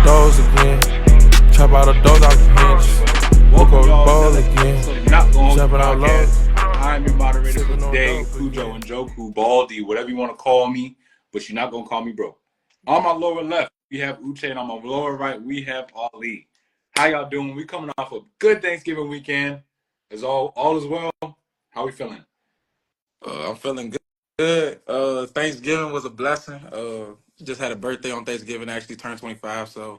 doors again. Chop all the doors off the hinges. Woke up the bowl again. So not Gon Hold You Jumping all low. podcast. I'm your moderator for Sipping on today, dope Cujo again. and Joku, Baldy, whatever you want to call me, but you're not gonna call me bro. On my lower left, we have Uche, and on my lower right, we have Ali. How y'all doing? We coming off a good Thanksgiving weekend. Is all is well? How we feeling? I'm feeling good. Thanksgiving was a blessing. Just had a birthday on Thanksgiving. Actually turned 25, so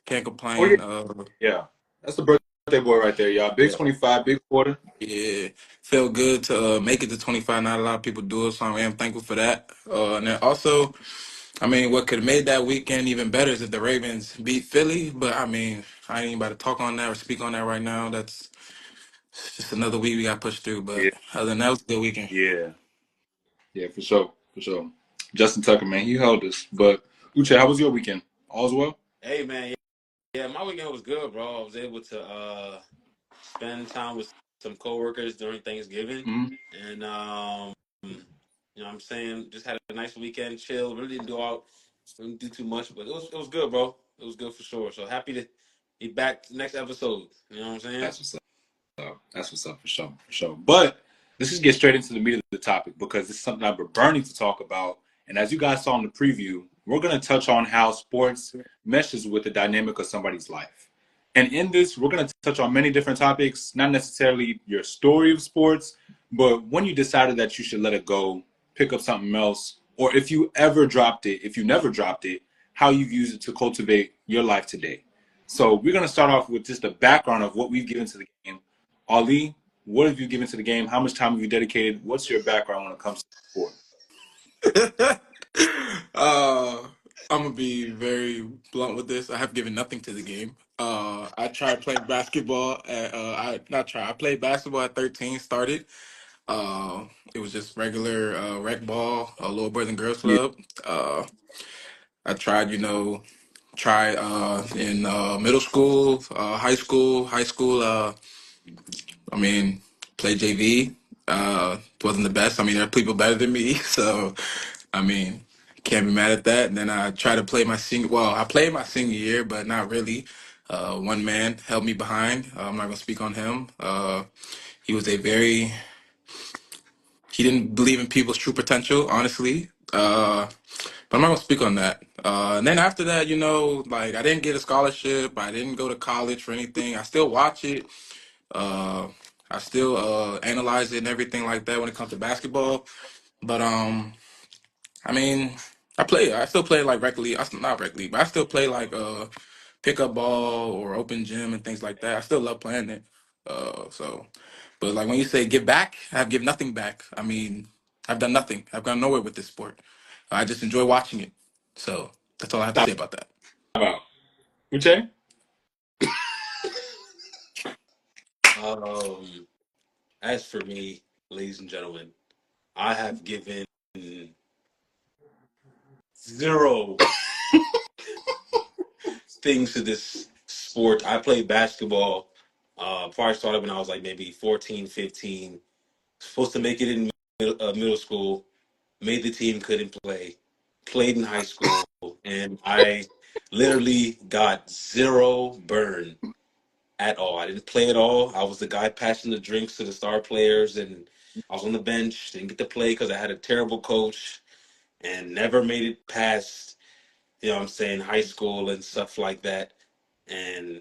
can't Oh yeah, complain. yeah. That's the birthday boy right there, y'all. Big Yeah, 25, big quarter. yeah. Felt good to make it to 25. Not a lot of people do it, so I am thankful for that. And then also, I mean, what could have made that weekend even better is if the Ravens beat Philly. But I mean, I ain't about to talk on that or speak on that right now. That's just another week we got pushed through. Yeah, But other than that, it was a good weekend. yeah, yeah, for sure, for sure. Justin Tucker, man, he held us. But Uche, how was your weekend? All's well? Hey man, yeah, my weekend was good, bro. I was able to spend time with some coworkers during Thanksgiving, Mm-hmm. and you know, what I'm saying, just had a nice weekend, chill. Really didn't do too much, but it was good, bro. It was good for sure. So happy to be back next episode. You know what I'm saying? That's what's up. That's what's up for sure, for sure. But let's just get straight into the meat of the topic because this is something I've been burning to talk about. And as you guys saw in the preview, we're going to touch on how sports meshes with the dynamic of somebody's life. And in this, we're going to touch on many different topics, not necessarily your story of sports, but when you decided that you should let it go, pick up something else, or if you ever dropped it, if you never dropped it, how you've used it to cultivate your life today. So we're going to start off with just the background of what we've given to the game. Ali, what have you given to the game? How much time have you dedicated? What's your background when it comes to sport? uh, I'm gonna be very blunt with this. I have given nothing to the game. I tried playing basketball at I not try. I played basketball at 13. Started. It was just regular rec ball, little boys and girls Yeah. club. I tried, try in middle school, high school, high school. I mean, play JV. Wasn't the best. I mean, there are people better than me, so I mean, can't be mad at that. And then I tried to play my senior. Well, I played my senior year, but not really. One man held me behind. I'm not gonna speak on him. He was a very. He didn't believe in people's true potential, honestly. But I'm not gonna speak on that. And then after that, like I didn't get a scholarship. I didn't go to college for anything. I still watch it. Uh, I still analyze it and everything like that when it comes to basketball. But I mean, I play. I still play like regularly. Not regularly, but I still play like pickup ball or open gym and things like that. I still love playing it. But like when you say give back, I've given nothing back. I mean, I've done nothing. I've gone nowhere with this sport. I just enjoy watching it. So that's all I have to say about that. How about Uche? Um, as for me, ladies and gentlemen, I have given zero things to this sport. I played basketball. Before I started when I was like maybe 14, 15. Supposed to make it in middle school. Made the team, couldn't play. Played in high school, and I literally got zero burn at all. I didn't play at all. I was the guy passing the drinks to the star players, and I was on the bench. Didn't get to play because I had a terrible coach, and never made it past, you know what I'm saying, high school and stuff like that, and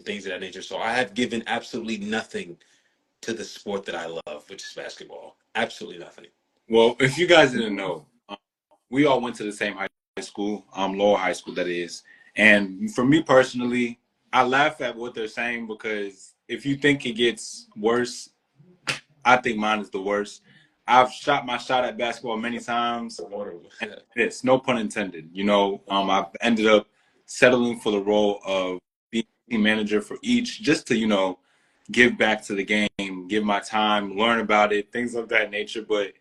things of that nature. So I have given absolutely nothing to the sport that I love, which is basketball. Absolutely nothing. Well, if you guys didn't know, we all went to the same high school, lower high school that is. And for me personally, I laugh at what they're saying because if you think it gets worse, I think mine is the worst. I've shot my shot at basketball many times, and this, no pun intended. I've ended up settling for the role of being team manager for each, just to give back to the game, give my time, learn about it, things of that nature. But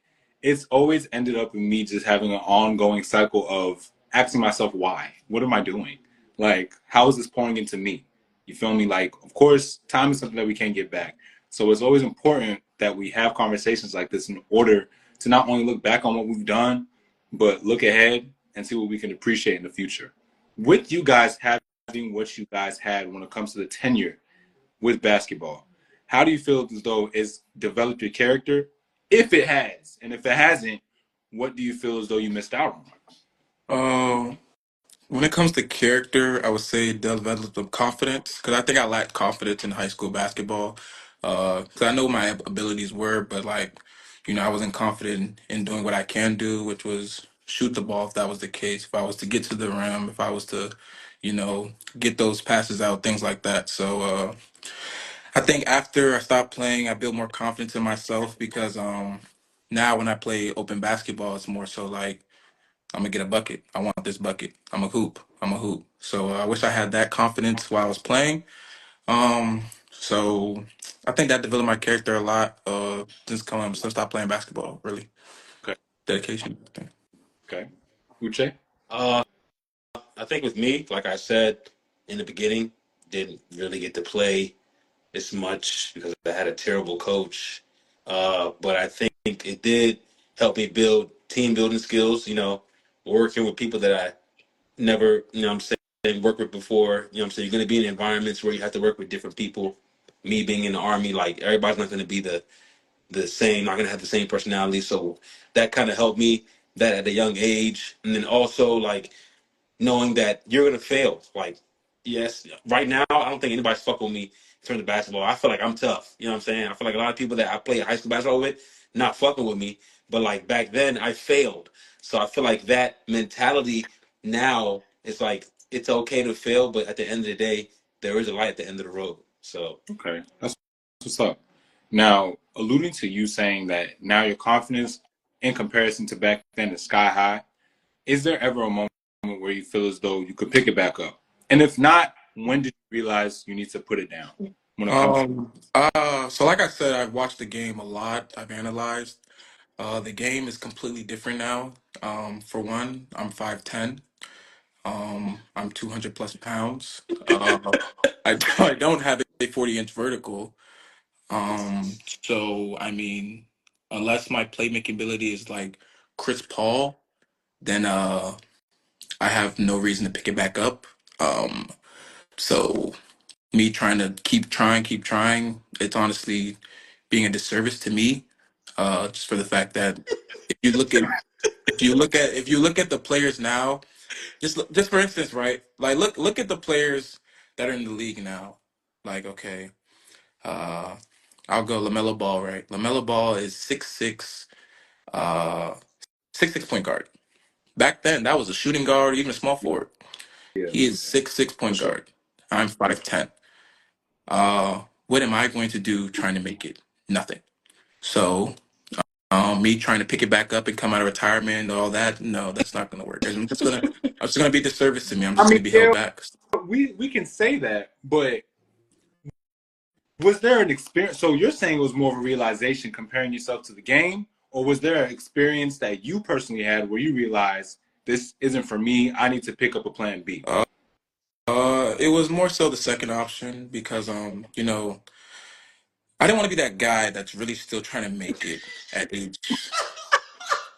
it's always ended up in me just having an ongoing cycle of asking myself, why? What am I doing? Like, how is this pouring into me? You feel me? Like, of course, time is something that we can't get back. So it's always important that we have conversations like this in order to not only look back on what we've done, but look ahead and see what we can appreciate in the future. With you guys having what you guys had when it comes to the tenure with basketball. How do you feel as though it's developed your character, if it has, and if it hasn't, what do you feel as though you missed out on? Uh, when it comes to character, I would say develop the confidence because I think I lacked confidence in high school basketball. Because I know my abilities were, but like, I wasn't confident in doing what I can do, which was shoot the ball if that was the case. If I was to get to the rim, if I was to, get those passes out, things like that. So I think after I stopped playing, I built more confidence in myself because now when I play open basketball, it's more so like I'm gonna get a bucket. I want this bucket. I'm a hoop. I'm a hoop. So I wish I had that confidence while I was playing. Um, so I think that developed my character a lot. Since I stopped playing basketball, really Okay. dedication. I think. Okay. Uche? Uh, I think with me, like I said in the beginning, didn't really get to play as much because I had a terrible coach. But I think it did help me build team building skills, working with people that I never, what I'm saying, worked with before. What I'm saying, you're going to be in environments where you have to work with different people. Me being in the army, like everybody's not going to be the same, not going to have the same personality. So that kind of helped me that at a young age. And then also like knowing that you're gonna fail. Like, yes, right now I don't think anybody's fucking with me in terms of basketball. I feel like I'm tough. You know what I'm saying? I feel like a lot of people that I play high school basketball with not fucking with me. But like back then I failed. So I feel like that mentality now is like it's okay to fail, but at the end of the day, there is a light at the end of the road. So Okay. That's what's up. Now, alluding to you saying that now your confidence in comparison to back then is sky high, is there ever a moment where you feel as though you could pick it back up? And if not, when did you realize you need to put it down when it comes to So like I said, I've watched the game a lot. I've analyzed. The game is completely different now. For one, I'm 5'10". I'm 200 plus pounds. I don't have a 40-inch vertical. So I mean, unless my playmaking ability is like Chris Paul, then I have no reason to pick it back up. Um, so me trying to keep trying, it's honestly being a disservice to me. Just for the fact that if you look at if you look at the players now, just for instance, right? Like look at the players that are in the league now. Like okay, uh, I'll go Lamelo Ball, right? Lamelo Ball is 6'6", uh, 6'6" point guard. Back then, that was a shooting guard, even a small forward. yeah, He is 6'6" for point sure. guard. I'm 5'10". What am I going to do trying to make it? Nothing. So, me trying to pick it back up and come out of retirement and all that, no, that's not going to work. I'm just gonna be disservice to me. I'm I just mean, gonna be held yeah, back. we can say that, but was there an experience? So you're saying it was more of a realization comparing yourself to the game, or was there an experience that you personally had where you realized this isn't for me? I need to pick up a plan B. Uh, it was more so the second option because, I didn't want to be that guy that's really still trying to make it at age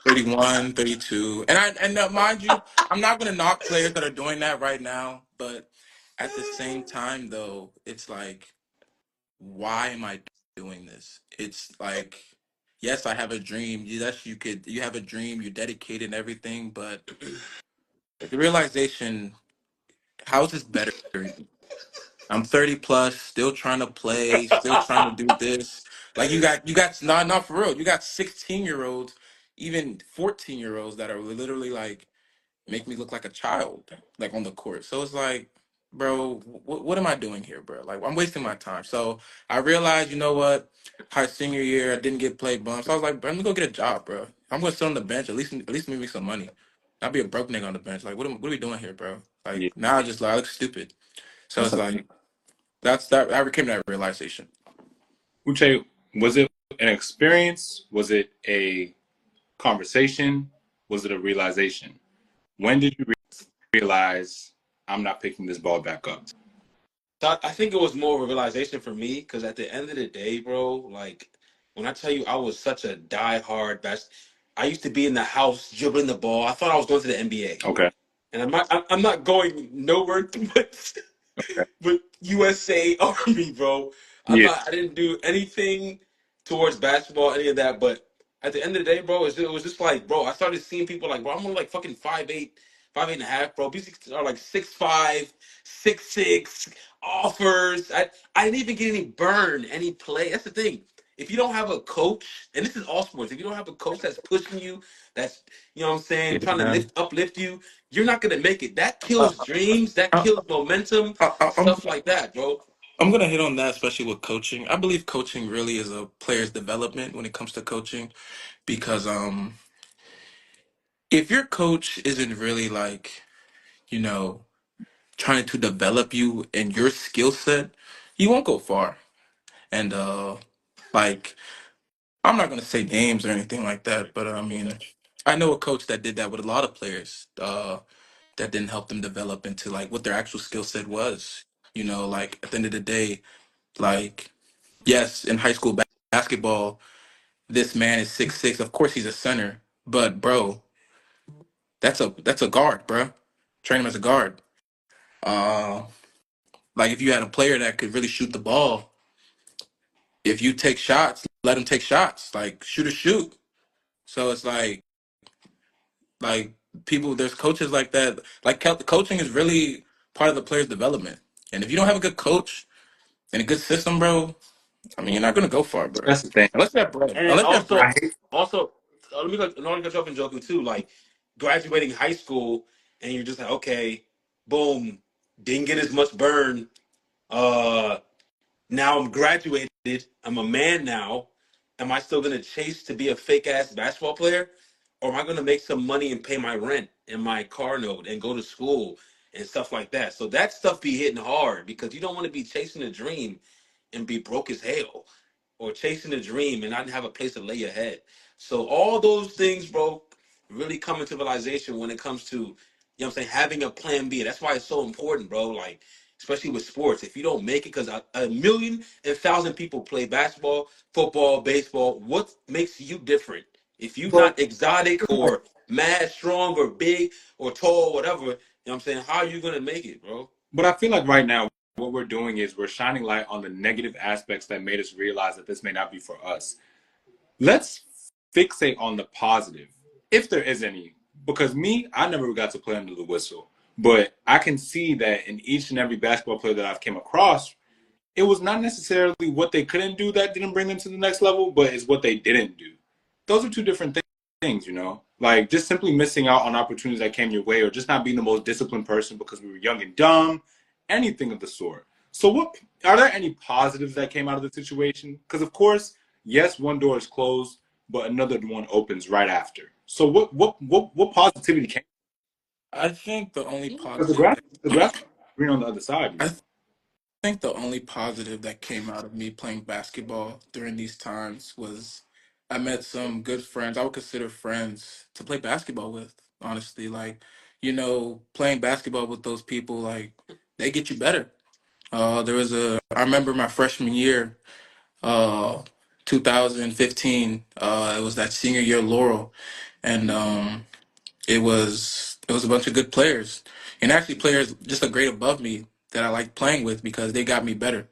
31, 32. And mind you, I'm not going to knock players that are doing that right now, but at the same time, though, it's like, why am I doing this? It's like, yes, I have a dream. Yes, you have a dream, you're dedicated and everything, but the realization, how is this better? I'm 30 plus, still trying to play, still trying to do this. Like you got not for real. You got 16-year-olds, even 14-year-olds that are literally like make me look like a child, like on the court. So it's like, bro, what am I doing here, bro? Like I'm wasting my time. So I realized, you know what? High senior year, I didn't get played bumps. So I was like, bro, let me go get a job, bro. I'm gonna sit on the bench, at least make me some money. I'll be a broke nigga on the bench. Like, what are we doing here, bro? Yeah, Like now I just like I look stupid. So that's it's a like that I came to that realization. Uche. Was it an experience? Was it a conversation? Was it a realization? When did you realize I'm not picking this ball back up? So I think it was more of a realization for me because at the end of the day, bro, like when I tell you I was such a diehard best, I used to be in the house dribbling the ball. I thought I was going to the NBA, Okay. and I'm not going nowhere. with USA Army, bro. Yeah. I didn't do anything towards basketball, any of that. But at the end of the day, bro, it was just like, bro, I started seeing people like, bro, I'm only like fucking 5'8", 5'8.5", bro. These are like 6'5", 6'6", offers. I didn't even get any burn, any play. That's the thing. If you don't have a coach, and this is all sports, if you don't have a coach that's pushing you, that's, you know what I'm saying, trying to Yeah. uplift you, you're not gonna make it. That Uh, kills dreams. That I, kills momentum. I'm Stuff like that, bro. I'm gonna hit on that, especially with coaching. I believe coaching really is a player's development when it comes to coaching, because if your coach isn't really like, you know, trying to develop you and your skill set, you won't go far. And like, I'm not gonna say names or anything like that, but I mean, I know a coach that did that with a lot of players. That didn't help them develop into like what their actual skill set was. You know, like at the end of the day, like yes, in high school basketball, this man is 6'6". Of course, he's a center, but bro, that's a guard, bro. Train him as a guard. Uh, like if you had a player that could really shoot the ball, if you take shots, let him take shots. Like shoot or shoot. So it's like people. There's coaches like that. Like coaching is really part of the player's development. And if you don't have a good coach and a good system, bro, I mean, you're not gonna go far, bro. That's the thing. Unless you have bread. And then Unless you have bread. I hate. also, let me not cut you off in Joku too. Like graduating high school, and you're just like, okay, boom, didn't get as much burn. Uh, Now I'm graduated. I'm a man now. Am I still gonna chase to be a fake ass basketball player, or am I gonna make some money and pay my rent and my car note and go to school and stuff like that? So that stuff be hitting hard because you don't want to be chasing a dream and be broke as hell, or chasing a dream and not have a place to lay your head. So all those things, bro, really come into realization when it comes to, what I'm saying, having a plan B. That's why it's so important, bro. Like, especially with sports, if you don't make it, because a million and thousand people play basketball, football, baseball. What makes you different? If you But not exotic or mad strong or big or tall, whatever, you know what I'm saying, how are you gonna make it, bro? I feel like right now what we're doing is we're shining light on the negative aspects that made us realize that this may not be for us. Let's fixate on the positive, if there is any. Because me, I never got to play under the whistle, but I can see that in each and every basketball player that I've came across, it was not necessarily what they couldn't do that didn't bring them to the next level, but it's what they didn't do. Those are two different things, you know? Like just simply missing out on opportunities that came your way or just not being the most disciplined person because we were young and dumb, anything of the sort. So what are there any positives that came out of the situation? Because of course, yes, one door is closed, but another one opens right after. So what positivity came? I think the only Because positive that the grass is green on the other side, you I know? think the only positive that came out of me playing basketball during these times was I met some good friends. I would consider friends to play basketball with, honestly. Like, playing basketball with those people, like, they get you better. I remember my freshman year, uh, 2015, it was that senior year Laurel. And it was a bunch of good players, and actually players just a grade above me that I like playing with because they got me better.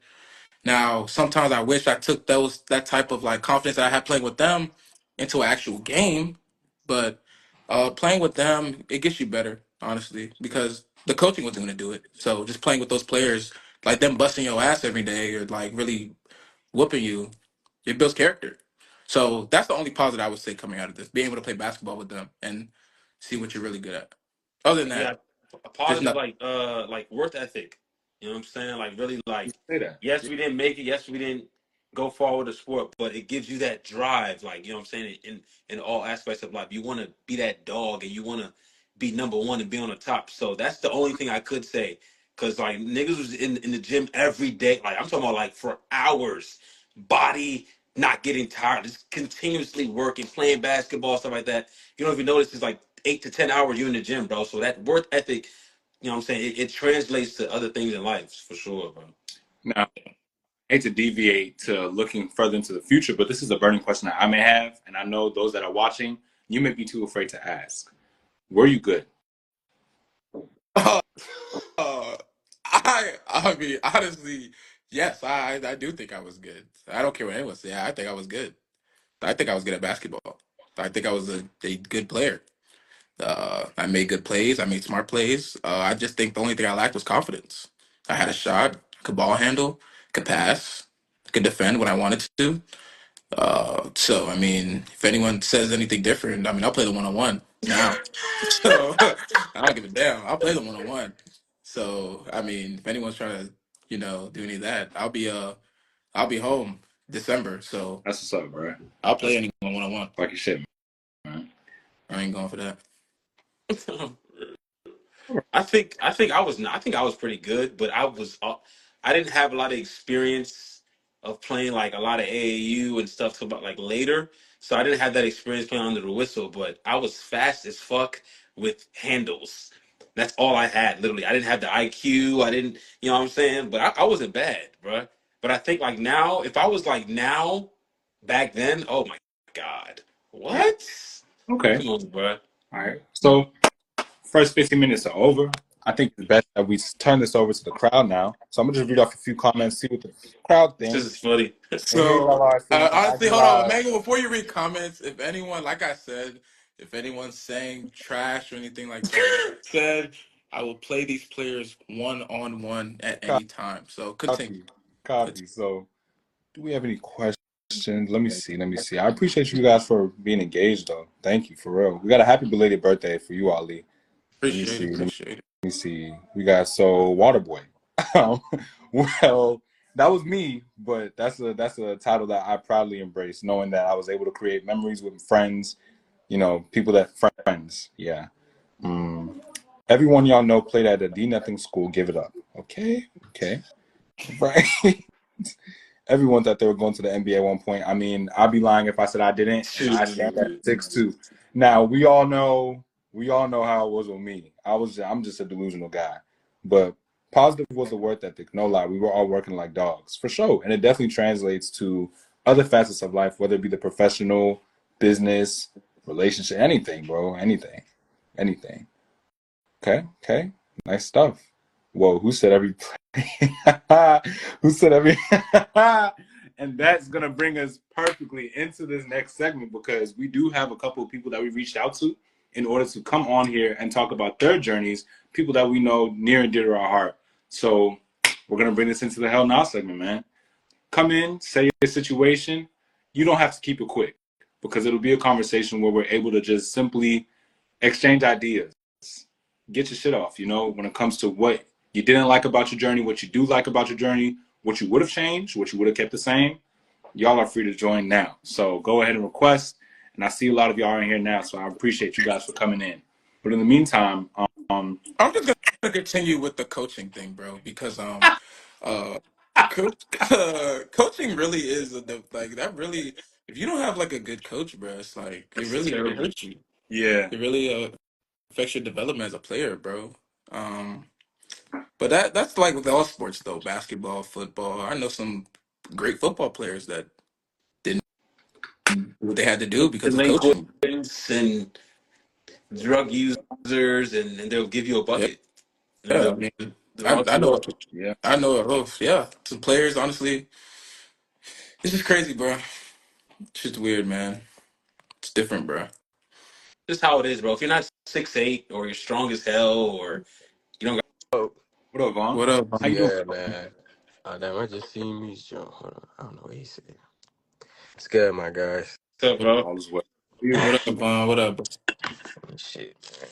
Now, sometimes I wish I took that type of like confidence that I had playing with them into an actual game, but playing with them it gets you better, honestly, because the coaching wasn't going to do it. So just playing with those players, like them busting your ass every day or like really whooping you, it builds character. So that's the only positive I would say coming out of this, being able to play basketball with them and see what you're really good at. Other than Yeah, that, a there's positive nothing. like worth ethic. You know what I'm saying? Like really like, Say that. yes, we didn't make it, yes, we didn't go far with the sport, but it gives you that drive, like, you know what I'm saying, in all aspects of life. You wanna be that dog and you wanna be number one and be on the top. So that's the only thing I could say. Cause like niggas was in the gym every day. Like I'm talking about like for hours, body not getting tired, just continuously working, playing basketball, stuff like that. You don't even notice it's like 8 to 10 hours you in the gym, bro. So that work ethic, you know what I'm saying, it translates to other things in life for sure, bro. Now, I hate to deviate to looking further into the future, but this is a burning question that I may have, and I know those that are watching, you may be too afraid to ask. Were you good? Uh, uh, I mean, honestly, yes, I do think I was good. I don't care what anyone say. I think I was good. I think I was good at basketball. I think I was a good player. I made good plays. I made smart plays. I just think the only thing I lacked was confidence. I had a shot, could ball handle, could pass, could defend when I wanted to. So I mean, if anyone says anything different, I mean, I'll play the 1-on-1 now. So I don't give a damn. I'll play the 1-on-1. So I mean, if anyone's trying to, do any of that, I'll be home December. So That's what's up, bro. I'll play That's anyone 1-on-1. like your shit, man. I ain't going for that. I think I was pretty good, but I didn't have a lot of experience of playing like a lot of AAU and stuff till about like later. So I didn't have that experience playing under the whistle, but I was fast as fuck with handles. That's all I had, literally. I didn't have the IQ. I didn't, you know what I'm saying? But I wasn't bad, bro. But I think like now, if I was like now, back then, oh my God. Yeah. What? Okay. Come on, bro. All right. So first 15 minutes are over. I think it's best that we turn this over to the crowd now. So I'm gonna just read off a few comments, see what the crowd This thinks. is funny. And here y'all So are sitting in honestly, IG hold on, Live. Emmanuel. Before you read comments, if anyone, like I said, if anyone's saying trash or anything like that, like I said, I will play these players 1-on-1 at any time. So continue. Copy. Copy. So do we have any questions? Let me see. Let me see. I appreciate you guys for being engaged though. Thank you for real. We got a happy belated birthday for you, Ali. Let me Appreciate it. see. Appreciate it. Me see. We got Waterboy. Um, well, that was me, but that's a title that I proudly embrace, knowing that I was able to create memories with friends, people that friends. Yeah. Mm. Everyone y'all know played at a D nothing school. Give it up. Okay. Okay. Right. Everyone thought they were going to the NBA at one point. I mean, I'd be lying if I said I didn't, and I stand at Shoot. 6'2". Now we all know how it was with me. I'm just a delusional guy, but positive was the work ethic. No lie, we were all working like dogs for sure, and it definitely translates to other facets of life, whether it be the professional, business, relationship, anything, bro, anything. Okay, okay, nice stuff. Whoa, who said every who said every and that's gonna bring us perfectly into this next segment because we do have a couple of people that we reached out to in order to come on here and talk about their journeys, people that we know near and dear to our heart. So we're gonna bring this into the Hell Now segment, man. Come in, say your situation. You don't have to keep it quick because it'll be a conversation where we're able to just simply exchange ideas, get your shit off, when it comes to what you didn't like about your journey, what you do like about your journey, what you would have changed, what you would have kept the same. Y'all are free to join now. So go ahead and request. And I see a lot of y'all in here now, so I appreciate you guys for coming in. But in the meantime, I'm just gonna continue with the coaching thing, bro, because uh, coach, coaching really is like that. Really, if you don't have like a good coach, bro, it's like This is it terrible. hurts you. yeah, It really affects your development as a player, bro. Um, but that's like with all sports though, basketball, football. I know some great football players that didn't do what they had to do because of coaching. Delinquents and drug users, and they'll give you a Yeah, bucket. You know, yeah. I they'll, mean, they'll hook I you know, up. yeah. yeah, some players. Honestly, it's just crazy, bro. It's just weird, man. It's different, bro. Just how it is, bro. If you're not 6'8" or you're strong as hell, or you don't got Oh, What up, Vaughn? What up? How you doing? yeah, man. Oh, damn, I just seen me jump. Hold on. I don't know what he said. It's good, my guys. stuff, What, bro. All is well. You. what up, Vaughn? What up? Shit, man.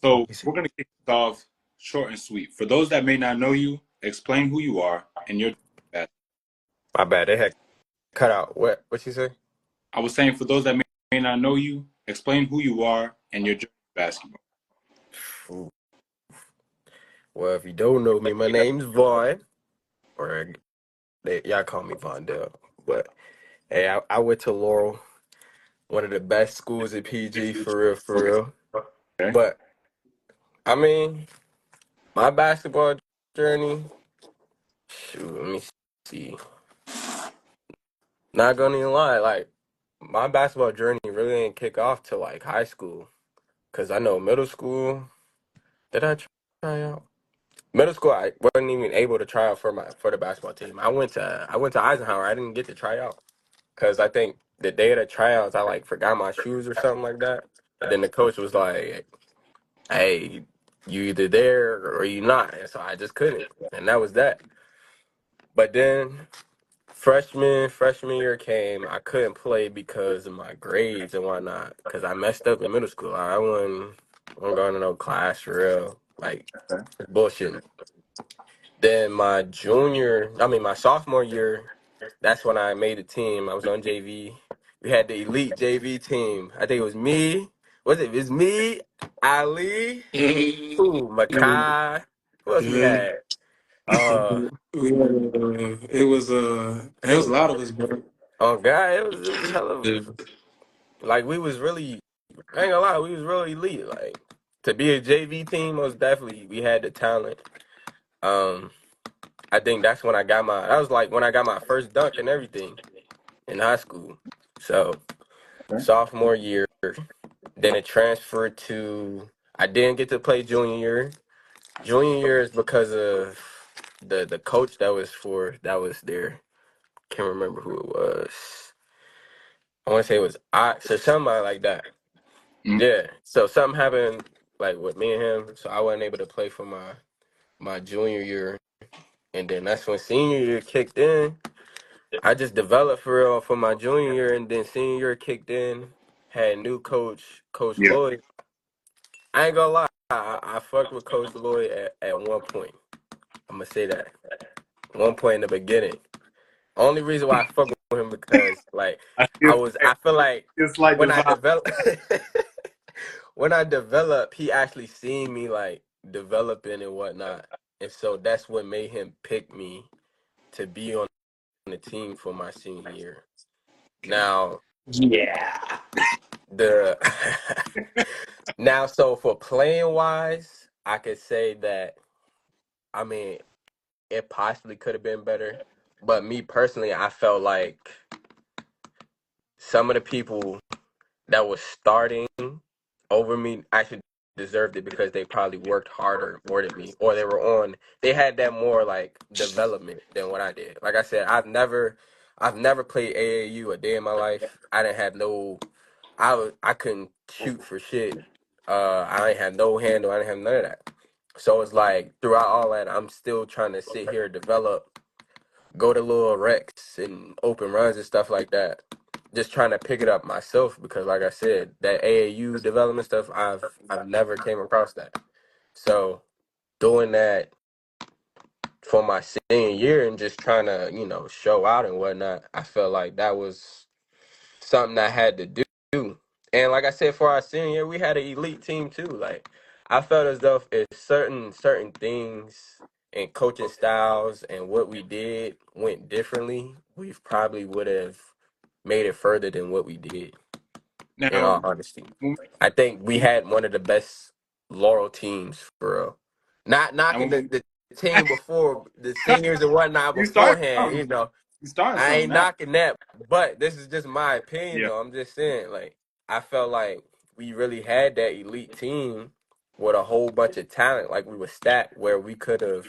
So He said, we're gonna kick this off short and sweet. For those that may not know you, explain who you are and your. my bad. They had cut out. What you say? I was saying for those that may not know you, explain who you are and your journey in basketball. Ooh. Well, if you don't know me, my name's Vaughn. Or y'all call me Vondell. But, hey, I went to Laurel, one of the best schools at PG, for real, for Okay. real. Okay. But, I mean, my basketball journey, shoot, let me see. Not gonna even lie, like my basketball journey really didn't kick off till like high school. Cause I know middle school, did I try out? middle school, I wasn't even able to try out for the basketball team. I went to Eisenhower. I didn't get to try out because I think the day of the tryouts, I like forgot my shoes or something like that. And then the coach was like, "Hey, you either there or you not," and so I just couldn't, and that was that. But then freshman year came, I couldn't play because of my grades and whatnot. Because I messed up in middle school. I wasn't going to no class for real. Like Okay. bullshit. Then my sophomore year, that's when I made a team. I was on JV. We had the elite JV team. I think it was me. Was it? It was me, Ali, who, Makai. Who else we Yeah. had? Uh, It was a lot of us, bro. oh God, it was hella. Yeah. Like we was really, I ain't gonna lie, we was really elite. Like to be a JV team, most definitely we had the talent. Um, I think that was like when I got my first dunk and everything in high school. So Okay. sophomore year, then it transferred to I didn't get to play junior year. Junior year is because of the coach that was there. Can't remember who it was. I want to say it was Ox or somebody like that. Mm. Yeah. So something happened like with me and him, so I wasn't able to play for my junior year, and then that's when senior year kicked in. I just developed for real for my junior year, and then senior year kicked in. Had new coach, Coach Yeah. Lloyd. I ain't gonna lie, I fucked with Coach Lloyd at one point. I'm gonna say that one point in the beginning. Only reason why I fuck with him because like I feel like It's like when I divine. develop when I develop, he actually seen me like developing and whatnot. And so that's what made him pick me to be on the team for my senior year. Now Yeah. the now so for playing wise, I could say that I mean it possibly could have been better. But me personally, I felt like some of the people that was starting over me actually deserved it because they probably worked harder more than me, or they had that more like development than what I did. Like I said, I've never played AAU a day in my life. I didn't have no I couldn't shoot for shit. I ain't have no handle, I didn't have none of that. So it's like throughout all that I'm still trying to sit here, develop, go to little recs and open runs and stuff like that. Just trying to pick it up myself because, like I said, that AAU development stuff, I've never came across that. So doing that for my senior year and just trying to, show out and whatnot, I felt like that was something I had to do. And like I said, for our senior year, we had an elite team too. Like I felt as though if certain things and coaching styles and what we did went differently, we probably would have made it further than what we did. In Now, all honesty, when, I think we had one of the best Laurel teams for real. Not and knocking when the team before the seniors and whatnot you start beforehand, something, you starting I something ain't now. knocking that, but this is just my opinion Yeah. though. I'm just saying, like, I felt like we really had that elite team with a whole bunch of talent. Like we were stacked where we could have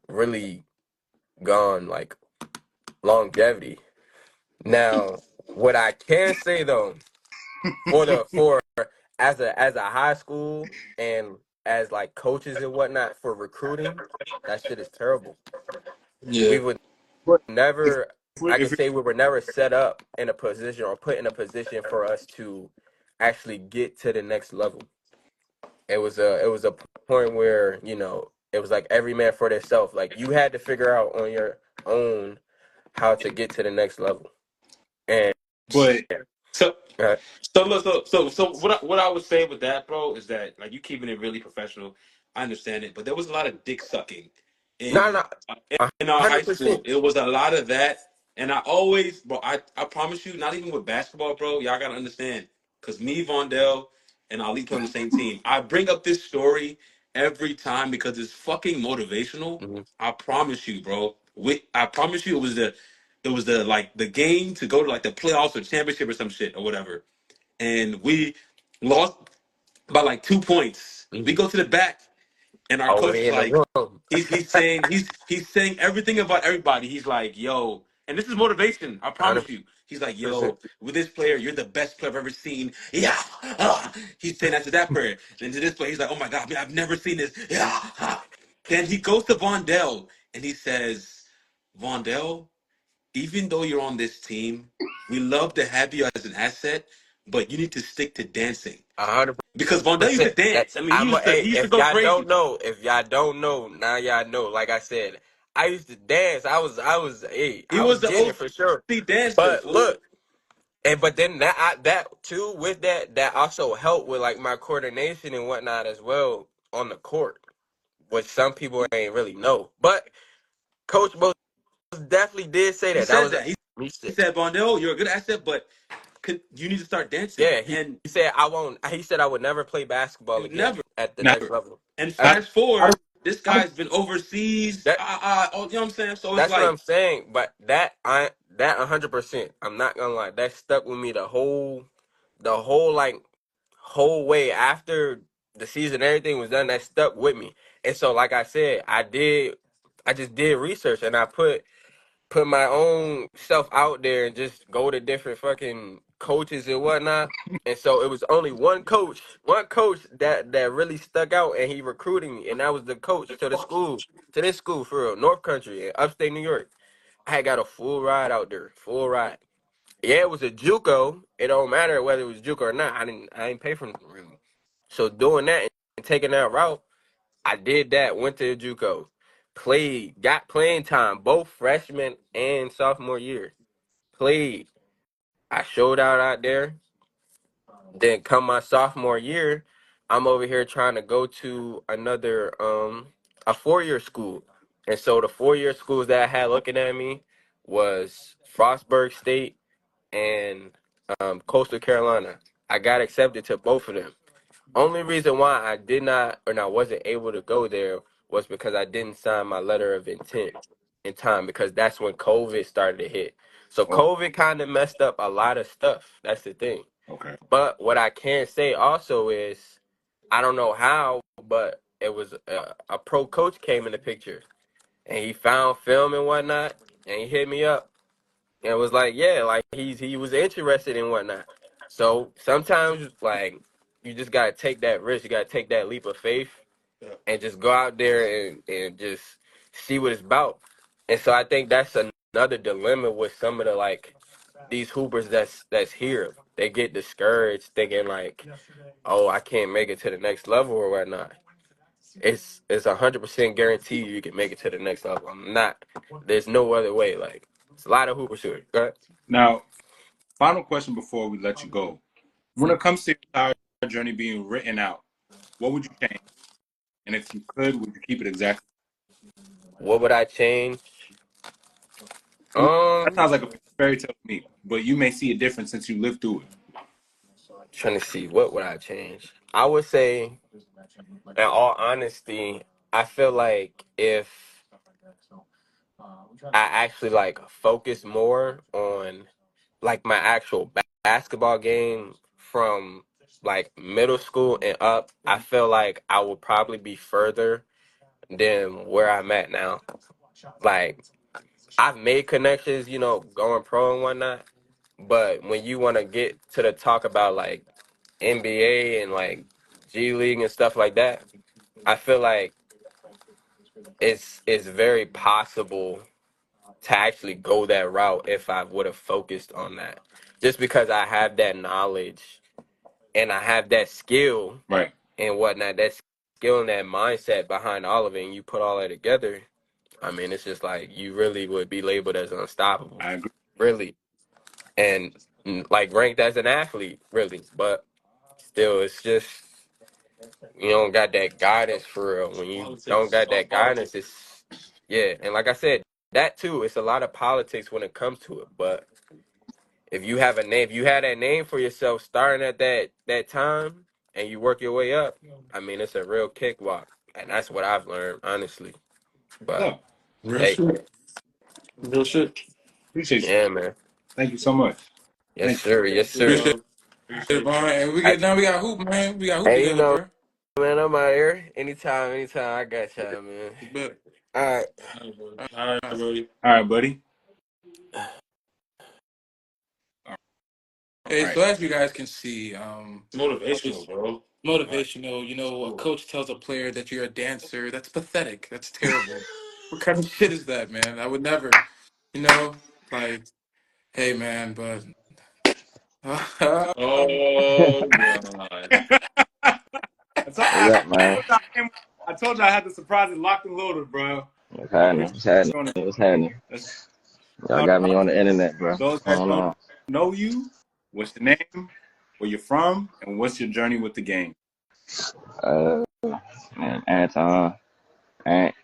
really gone like longevity. Now, what I can say though, for as a high school and as like coaches and whatnot for recruiting, that shit is terrible. Yeah. We would But if never I could if say we were never set up in a position or put in a position for us to actually get to the next level. It was a point where, it was like every man for themselves. Like you had to figure out on your own how to get to the next level. And but So uh, look, so what I would say with that, bro, is that like you keeping it really professional. I understand it, but there was a lot of dick sucking no, in no, in our high school. 100%. It was a lot of that, and I always, bro, I promise you, not even with basketball, bro. Y'all gotta understand, because me, Vondell, and Ali play on the same team. I bring up this story every time because it's fucking motivational. Mhm. I promise you, bro. I promise you, it was the like the game to go to like the playoffs or championship or some shit or whatever, and we lost by like 2 points. We Mhm. go to the back, and our Oh, coach we is in the like, room. he's saying everything about everybody. He's like, yo, and this is motivation. I promise you. He's like, 100%. yo, with this player, you're the best player I've ever seen. Yeah, he's saying that to that player. Then to this player, he's like, oh my god, man, I've never seen this. Yeah, then he goes to Vondell and he says, Vondell, even though you're on this team, we love to have you as an asset, but you need to stick to dancing. 100%. Because Vondell used to That dance. I mean, hey, he used to if go y'all crazy. don't know, now y'all know. Like I said, I used to dance. Hey, He I was was the getting it for sure. OC dancer, But fool. look, but then that too with that also helped with like my coordination and whatnot as well on the court, which some people ain't really know. But Coach Bo definitely did say He that. That said was that. he He said, said, Vondell, you're a good asset, but you need to start dancing. yeah, And he said I won't. He said I would never play basketball again never. at the Now, next level. And And fast forward, this how do guy's been overseas. that You know what I'm saying? So it's that's what like, I'm saying. But that 100%. I'm not gonna lie. That stuck with me the whole like whole way after the season. Everything was done. That stuck with me. And so, like I said, I just did research and I put my own self out there and just go to different fucking coaches and whatnot. And so it was only one coach that really stuck out, and he recruited me, and that was the coach to this school for real, North Country in upstate New York. I had got a full ride out there, full ride. Yeah, it was a JUCO. It don't matter whether it was JUCO or not. I didn't pay for it really. So doing that and taking that route, I did that. Went to the JUCO, got playing time both freshman and sophomore year. Played. I showed out there. Then come my sophomore year, I'm over here trying to go to another a 4-year school. And so the 4-year schools that I had looking at me was Frostburg State and Coastal Carolina. I got accepted to both of them. Only reason why I did not or I wasn't able to go there was because I didn't sign my letter of intent in time because that's when COVID started to hit. So oh, COVID kind of messed up a lot of stuff. That's the thing. okay. But what I can say also is I don't know how, but it was a pro coach came in the picture and he found film and whatnot and he hit me up and was like, yeah, like he was interested in whatnot. So sometimes like you just gotta take that risk. You gotta take that leap of faith and just go out there and just see what it's about. And so I think that's another dilemma with some of the like these hoopers that's here. They get discouraged thinking like, oh, I can't make it to the next level or whatnot. It's 100% guaranteed you can make it to the next level. I'm not. There's no other way. Like it's a lot of hoopers here. Go ahead. Now, final question before we let you go. When it comes to your entire journey being written out, what would you change? And if you could, would you keep it exactly? What would I change? That sounds like a fairy tale to me, but you may see a difference since you lived through it. Trying to see what would I change. I would say, in all honesty, I feel like if I actually like focus more on like my actual basketball game from like middle school and up, I feel like I would probably be further than where I'm at now. Like I've made connections, going pro and whatnot. But when you want to get to the talk about like NBA and like G League and stuff like that, I feel like it's very possible to actually go that route if I would have focused on that. Just because I have that knowledge and I have that skill Right. and whatnot, that skill and that mindset behind all of it, and you put all that together, I mean, it's just like you really would be labeled as unstoppable, I agree. really, and like ranked as an athlete, really. But still, it's just you don't got that guidance for real. When you don't politics. It's got all that politics. guidance, it's yeah. And like I said, that too, it's a lot of politics when it comes to it. But if you have a name, if you had that name for yourself starting at that time, and you work your way up, I mean, it's a real cakewalk, and that's what I've learned, honestly. But So, Real hey, shit. Real shit. appreciate you. yeah, man. Thank you so much. Yes, Thank you. sir. Yes, sir. Appreciate Appreciate it, you. man. And I, we got hoop, man. We got hoop and together, bro. man. I'm out here. Anytime. I got y'all, man. It's better. All right. All right, Brody. All right, buddy. All Hey, right. so as you guys can see, It's motivational, it's bro. motivational. You know, a coach tells a player that you're a dancer. That's pathetic. That's terrible. What kind of shit is that, man? I would never, you know, like, hey, man, but Oh God. I told What's I, up, man? I told you I had the surprises locked and loaded, bro. What's I'm happening? just What's happening? doing it. What's happening? That's Y'all got me on the internet, bro. those What's that going don't on? know you. What's your name? Where you're from? And what's your journey with the game? Uh, man, Anton. Ant.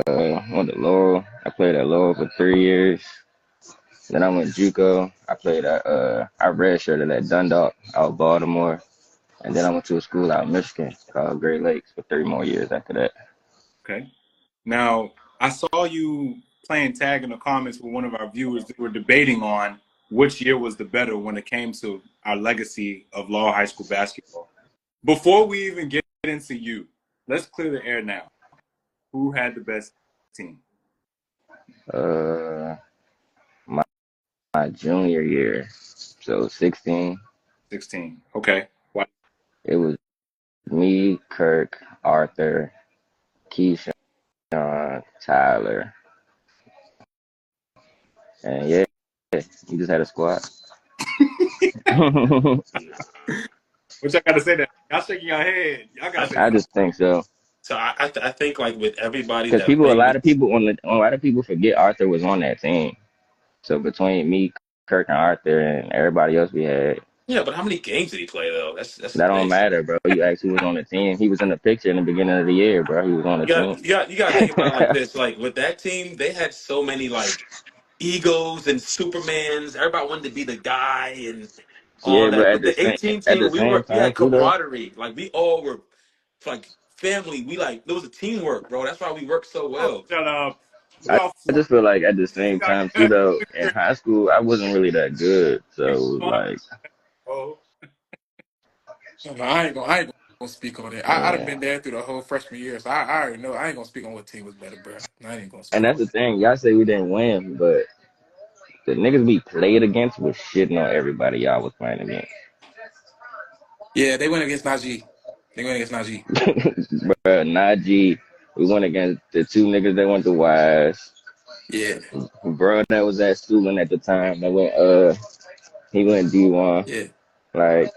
Went to Laurel. I played at Laurel for 3 years. Then I went JUCO. I played I redshirted at Dundalk out of Baltimore. And then I went to a school out in Michigan called Great Lakes for 3 more years after that. Okay. Now I saw you playing tag in the comments with one of our viewers. They were debating on which year was the better when it came to our legacy of Laurel High School basketball. Before we even get into you, let's clear the air now. Who had the best team? Uh, my, my junior year, so 16, 16. Okay. Why? it was me, Kirk, Arthur, Keyshawn, Tyler, and yeah, you just had a squad. Which I gotta say that y'all shaking your head. Y'all gotta say I something. just think so. So I think like with everybody Because that a played lot with, of people a lot of people forget Arthur was on that team. So between me, Kirk, and Arthur, and everybody else we had, yeah, but how many games did he play though? That's the that don't thing. matter, bro. You actually was on the team. He was in the picture in the beginning of the year, bro. He was on the team. You got to think about it like this. Like with that team, they had so many like egos and Supermans. Everybody wanted to be the guy and all Yeah, but that. With the 18 at the team, same we time had too, though. camaraderie. Like we all were like family. We like there was a teamwork, bro. That's why we worked so Oh, well. shut up. I, Y'all I just feel like at the same got time too, though. In high school, I wasn't really that good. So like, oh, I ain't gonna speak on it. I done yeah. been there through the whole freshman year, so I already know. I ain't gonna speak on what team was better, bro. I ain't gonna And speak that's on the it. thing. Y'all say we didn't win, but the niggas we played against was shitting on everybody y'all was playing against. Yeah, they went against Najee. They went against Najee. Bruh, Najee, we went against the two niggas that went to Wise. Yeah, Bro, that was at Stulin at the time. That went he went D1. yeah, Like,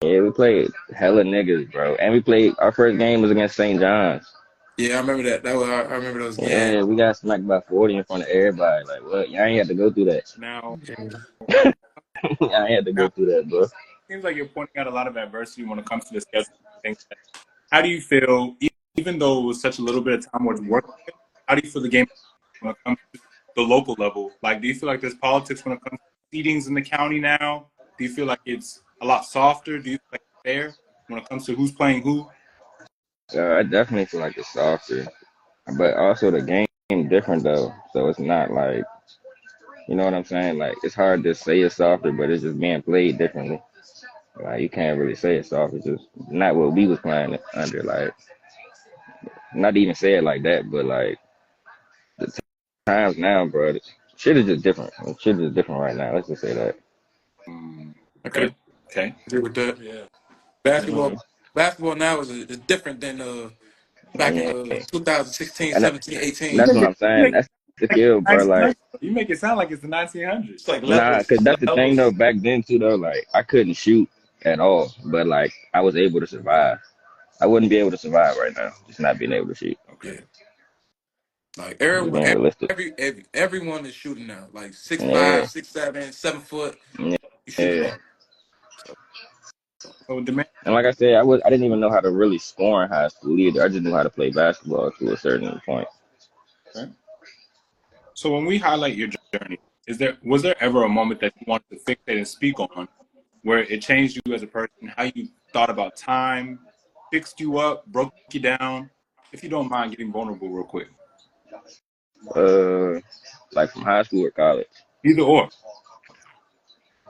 yeah, we played hella niggas, bro. And we played our first game was against St. John's. yeah. I remember that. I remember those games. Yeah, we got smacked by 40 in front of everybody. Like, what? Y'all ain't had to go through that. now, Yeah. Y'all ain't had to go now, through that, bro. seems like you're pointing out a lot of adversity when it comes to the schedule. Things. How do you feel, even though it was such a little bit of time worth working with, how do you feel the game when it comes to the local level? Like, do you feel like there's politics when it comes to seedings in the county now? Do you feel like it's a lot softer? Do you feel like it's fair when it comes to who's playing who? I definitely feel like it's softer. But also the game different though. So it's not like, you know what I'm saying? Like, it's hard to say it's softer, but it's just being played differently. Like, you can't really say it's soft. It's just not what we was playing under. Like, not to even say it like that, but like the times now, bro, shit is just different. Shit is different right now. Let's just say that. I could Okay. Okay. agree with that. Yeah. Basketball, Mhm. basketball now is different than back in Yeah, 2016, and 17, that's 18. what I'm You saying. make That's the it kill, bro. Like, 1900. You make it sound like it's the 1900s. It's like nah, levels, cause that's the thing though. levels. Back then too, though, like I couldn't shoot at all, but like I was able to survive. I wouldn't be able to survive right now, just not being able to shoot. Okay. Yeah, like Just being realistic. everyone is shooting now. Like 6'5", Yeah, 6'7", 7 foot. yeah. You shooting Yeah. now. So, So demand. And like I said, I didn't even know how to really score in high school either. I just knew how to play basketball to a certain point. Okay. So when we highlight your journey, was there ever a moment that you wanted to fixate and speak on where it changed you as a person, how you thought about time, fixed you up, broke you down? If you don't mind getting vulnerable real quick. Uh, like from high school or college. Either or.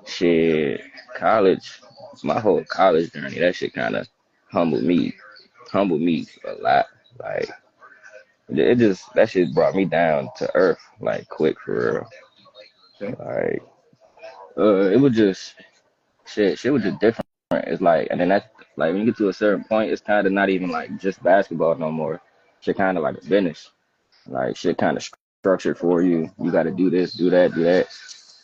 Shit, college, my whole college journey, that shit kind of humbled me. humbled me a lot. Like it just that shit brought me down to earth like quick for Okay. real. Like it was just shit was just different. It's like and then that's like when you get to a certain point, it's kind of not even like just basketball no more. Shit kind of like a business. Like shit kind of structured for you. You got to do this, do that, do that.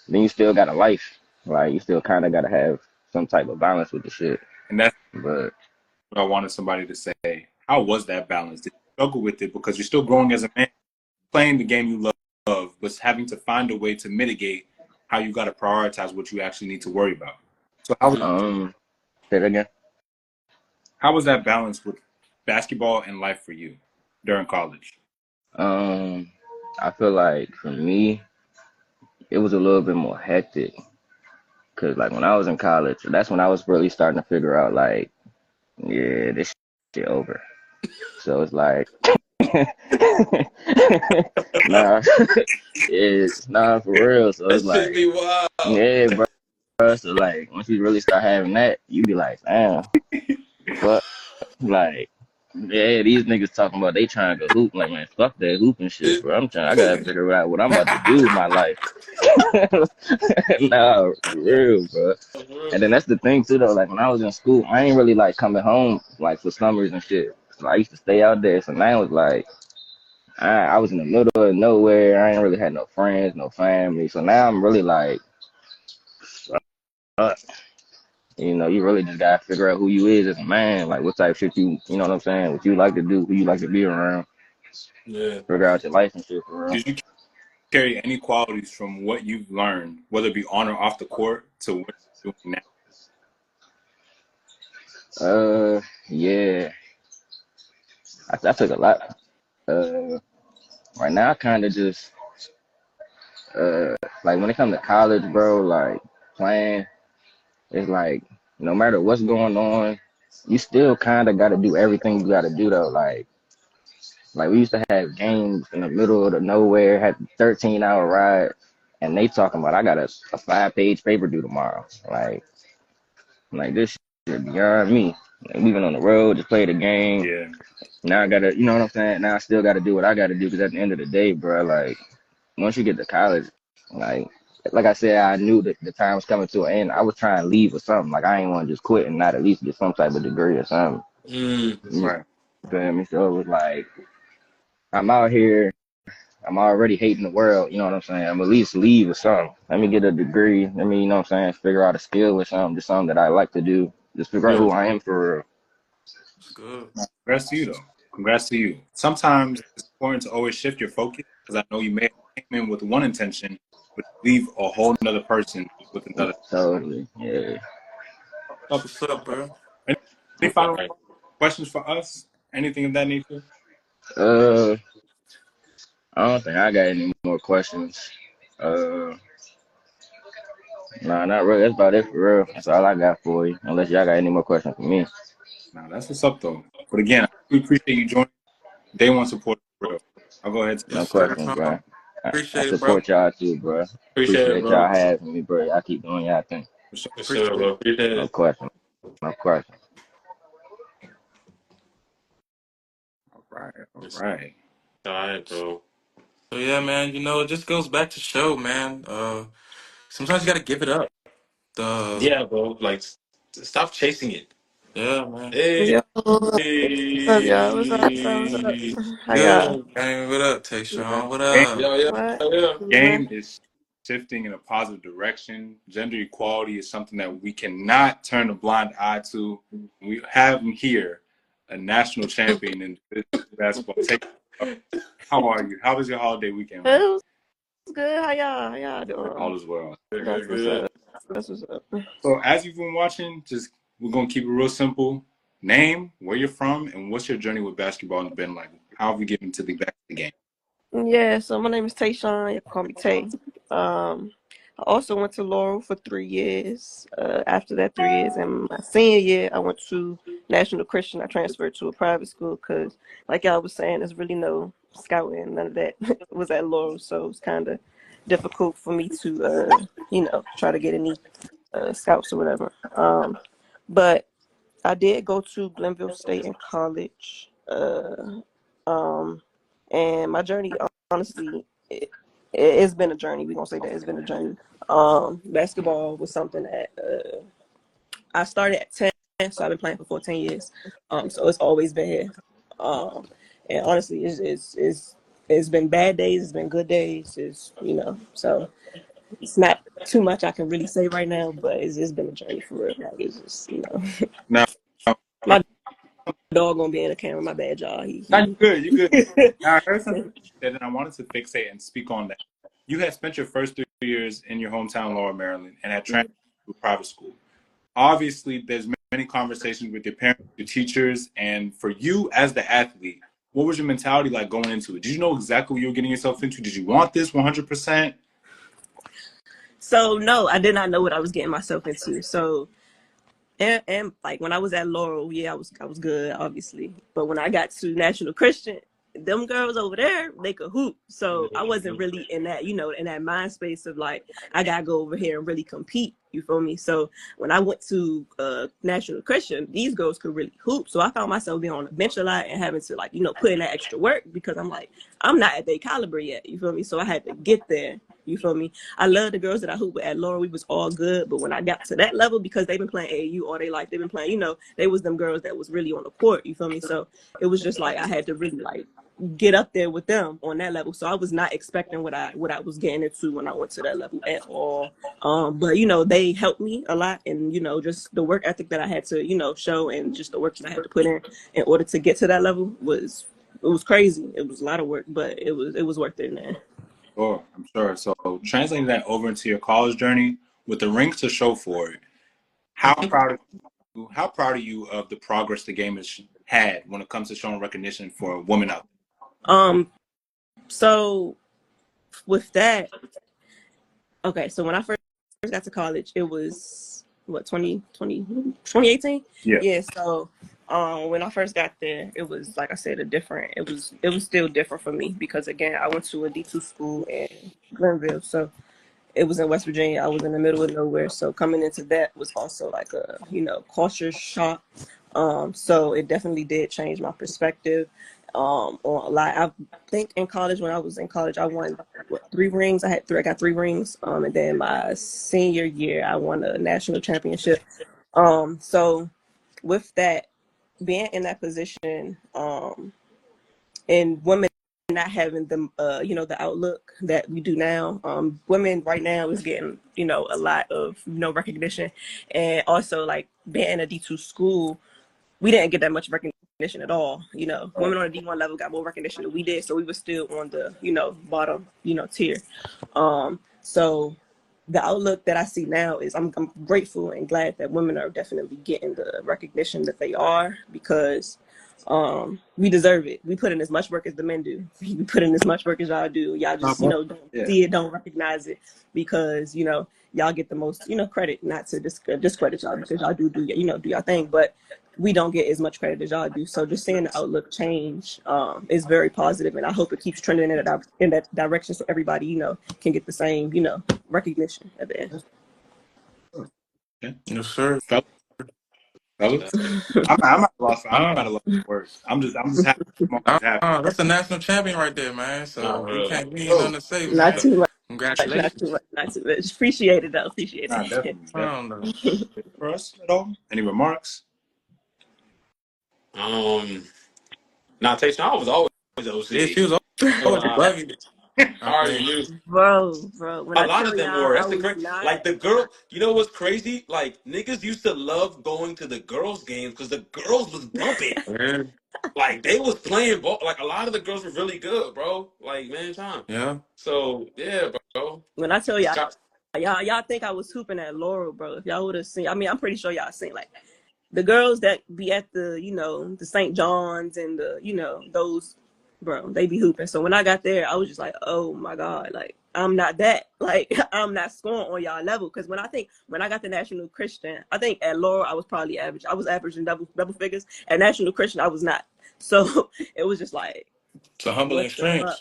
Then you still got a life. Like you still kind of got to have some type of balance with the shit. And that's But what I wanted somebody to say. How was that balance? Did you struggle with it because you're still growing as a man, playing the game you love, but having to find a way to mitigate how you got to prioritize what you actually need to worry about? So say that again. how was that balance with basketball and life for you during college? Um, I feel like for me, it was a little bit more hectic. Cause like when I was in college, that's when I was really starting to figure out like, yeah, this shit over. So it's like, nah, nah, for real. So That it's shit like, be wild. yeah, bro. So like, once you really start having that, you be like, damn, fuck, like, yeah, these niggas talking about they trying to hoop. Like, man, fuck that hooping shit, bro. I gotta figure out what I'm about to do with my life. Nah, for real, bro. And then that's the thing too, though. Like when I was in school, I ain't really like coming home like for summers and shit. So I used to stay out there. So now it's like I was in the middle of nowhere. I ain't really had no friends, no family. So now I'm really like, uh, you really just gotta figure out who you is as a man. Like what type of shit you know what I'm saying? What you like to do, who you like to be around. Yeah. Figure out your life and shit for real. Did you carry any qualities from what you've learned, whether it be on or off the court, to what you're doing now? Yeah, I took a lot. Uh, right now I kind of just uh, like when it comes to college, bro, like playing, it's like no matter what's going on, you still kind of got to do everything you got to do though. Like we used to have games in the middle of the nowhere, had 13-hour ride, and they talking about I got a 5-page paper due tomorrow. Like this shit beyond me. Like, we been on the road, just played a game. Yeah, Now I gotta, you know what I'm saying? Now I still gotta do what I gotta do because at the end of the day, bro, like once you get to college, like like I said, I knew that the time was coming to an end. I was trying to leave or something. Like I ain't want to just quit and not at least get some type of degree or something. Mm. You right. feel me? So it was like I'm out here. I'm already hating the world. You know what I'm saying? I'm at least leave or something. Let me get a degree. Let me, you know what I'm saying? Figure out a skill or something. Just something that I like to do. Just figure out Yeah. who I am for real. It's good. Congrats to you, though. Congrats to you. Sometimes it's important to always shift your focus because I know you may have came in with one intention, but leave a whole another person with another. Totally. Yeah. That's what's up, bro. Any, any Okay. final questions for us? Anything of that nature? Uh, I don't think I got any more questions. Uh, nah, not really. That's about it for real. That's all I got for you. Unless y'all got any more questions for me. Nah, that's what's up, though. But again, we appreciate you joining. Day one support for real. I'll go ahead and Yes, No sir, questions, Tom. bro. I Appreciate it, bro. support y'all too, bro. Appreciate it, Appreciate bro. y'all having me, bro. Y'all keep doing y'all thing. for sure. Yes, sir, Appreciate bro. it. Appreciate No it. question. No question. All right, all Yes. right. All right, bro. So yeah, man, it just goes back to show, man. Sometimes you gotta give it up. The Yeah, bro. Like, stop chasing it. Yeah, man. Hey. Yo, what's up, y'all? What's up? What's up? Hey. How y'all? Good, man. What up, Nah, Tayshawn? What Game, up? Yeah, yeah, what? yeah. Nah. game is shifting in a positive direction. Gender equality is something that we cannot turn a blind eye to. We have him here, a national champion in basketball. How are you? How was your holiday weekend, man? It was good. How y'all doing? All is well. Good, That's good, what's good. up. That's what's up. So as you've been watching, just we're gonna keep it real simple. Name, where you're from, and what's your journey with basketball been like? How have you gotten to the back of the game? Yeah, so my name is Tayshawn. You can call me Tay. I also went to Laurel for 3 years. After that 3 years, and my senior year, I went to National Christian. I transferred to a private school because, like y'all was saying, there's really no scouting. None of that was at Laurel, so it's kind of difficult for me to, try to get any scouts or whatever. But I did go to Glenville State in college. And my journey, honestly, it's been a journey. We're gonna say that it's been a journey. Basketball was something that I started at 10, so I've been playing for 14 years. So it's always been here. And honestly, it's been bad days, it's been good days, so it's not too much I can really say right now, but it's been a journey for real. Like it's just. Now, My dog gonna be in the camera. My bad, y'all. now you good. You good. He Now, I heard something you said, and I wanted to fixate and speak on that. You had spent your first 3 years in your hometown, Laura, Maryland, and had transferred to a private school. Obviously, there's many conversations with your parents, your teachers, and for you as the athlete, what was your mentality like going into it? Did you know exactly what you were getting yourself into? Did you want this 100%? So no, I did not know what I was getting myself into. So and like when I was at Laurel, yeah, I was good, obviously. But when I got to National Christian, them girls over there, they could hoop. So I wasn't really in that mind space of like I gotta go over here and really compete. You feel me? So when I went to National Christian, these girls could really hoop. So I found myself being on the bench a lot and having to like put in that extra work because I'm like I'm not at their caliber yet. You feel me? So I had to get there. You feel me? I love the girls that I hoop with at Laura. We was all good, but when I got to that level, because they've been playing AAU all they life, they've been playing. They was them girls that was really on the court. You feel me? So it was just like I had to really like get up there with them on that level. So I was not expecting what I was getting into when I went to that level at all. But they helped me a lot, and just the work ethic that I had to show, and just the work that I had to put in order to get to that level was crazy. It was a lot of work, but it was worth it, man. Sure, I'm sure. So translating that over into your college journey with the rings to show for it, how proud of you, how proud are you of the progress the game has had when it comes to showing recognition for women out So with that, okay, so when I first got to college, it was what 2018. there? Yeah, so when I first got there, it was like I said, it was still different for me because again, I went to a D2 school in Glenville, so it was in West Virginia. I was in the middle of nowhere, so coming into that was also like a culture shock. So it definitely did change my perspective on a lot. I think in college, when I was in college, I won 3 rings. I got 3 rings. And then my senior year, I won a national championship. So with that, being in that position, and women not having the outlook that we do now. Women right now is getting a lot of recognition, and also like being in a D2 school, we didn't get that much recognition at all. Women on the D1 level got more recognition than we did, so we were still on the bottom tier. So the outlook that I see now is I'm grateful and glad that women are definitely getting the recognition that they are because we deserve it. We put in as much work as the men do. We put in as much work as y'all do. Y'all just don't Yeah. see it, don't recognize it because y'all get the most credit. Not to discredit y'all because y'all do y'all thing, but we don't get as much credit as y'all do. So just seeing the outlook change is very positive, and I hope it keeps trending in that direction so everybody can get the same recognition at the end. Okay. Yes, sir. Fellas, I'm at a loss. I'm at Ah, a loss for words. I'm just happy. I'm always happy. that's a national champion right there, man. Nah, So for we real. can't, we ain't Oh, nothing to say, Not man. too much. Not too Congratulations. much. Not too much. Appreciate it though. Appreciate nah, it. definitely, I definitely. don't know. For us at all? Any remarks? Um, Now, Taysom, I was always Yeah, OC. she was always above you. I Already mean, knew. Bro, when A I lot tell of them y'all were. I That's the was crazy. not. Like the girl, you know what's crazy? Like niggas used to love going to the girls' games because the girls was bumping. yeah, Like they was playing ball. Like a lot of the girls were really good, bro. Like man, time. yeah. So yeah, bro. When I tell y'all, Scott, y'all think I was hooping at Laurel, bro. If y'all would have seen, I mean, I'm pretty sure y'all seen like the girls that be at the the St. John's and the those, bro, they be hooping. So when I got there, I was just like, oh my god, like I'm not that, like I'm not scoring on y'all level. Because when I got the National Christian, I think at Laurel I was probably average. I was averaging double figures. At National Christian, I was not. So it was just like, It's a humbling what the fuck?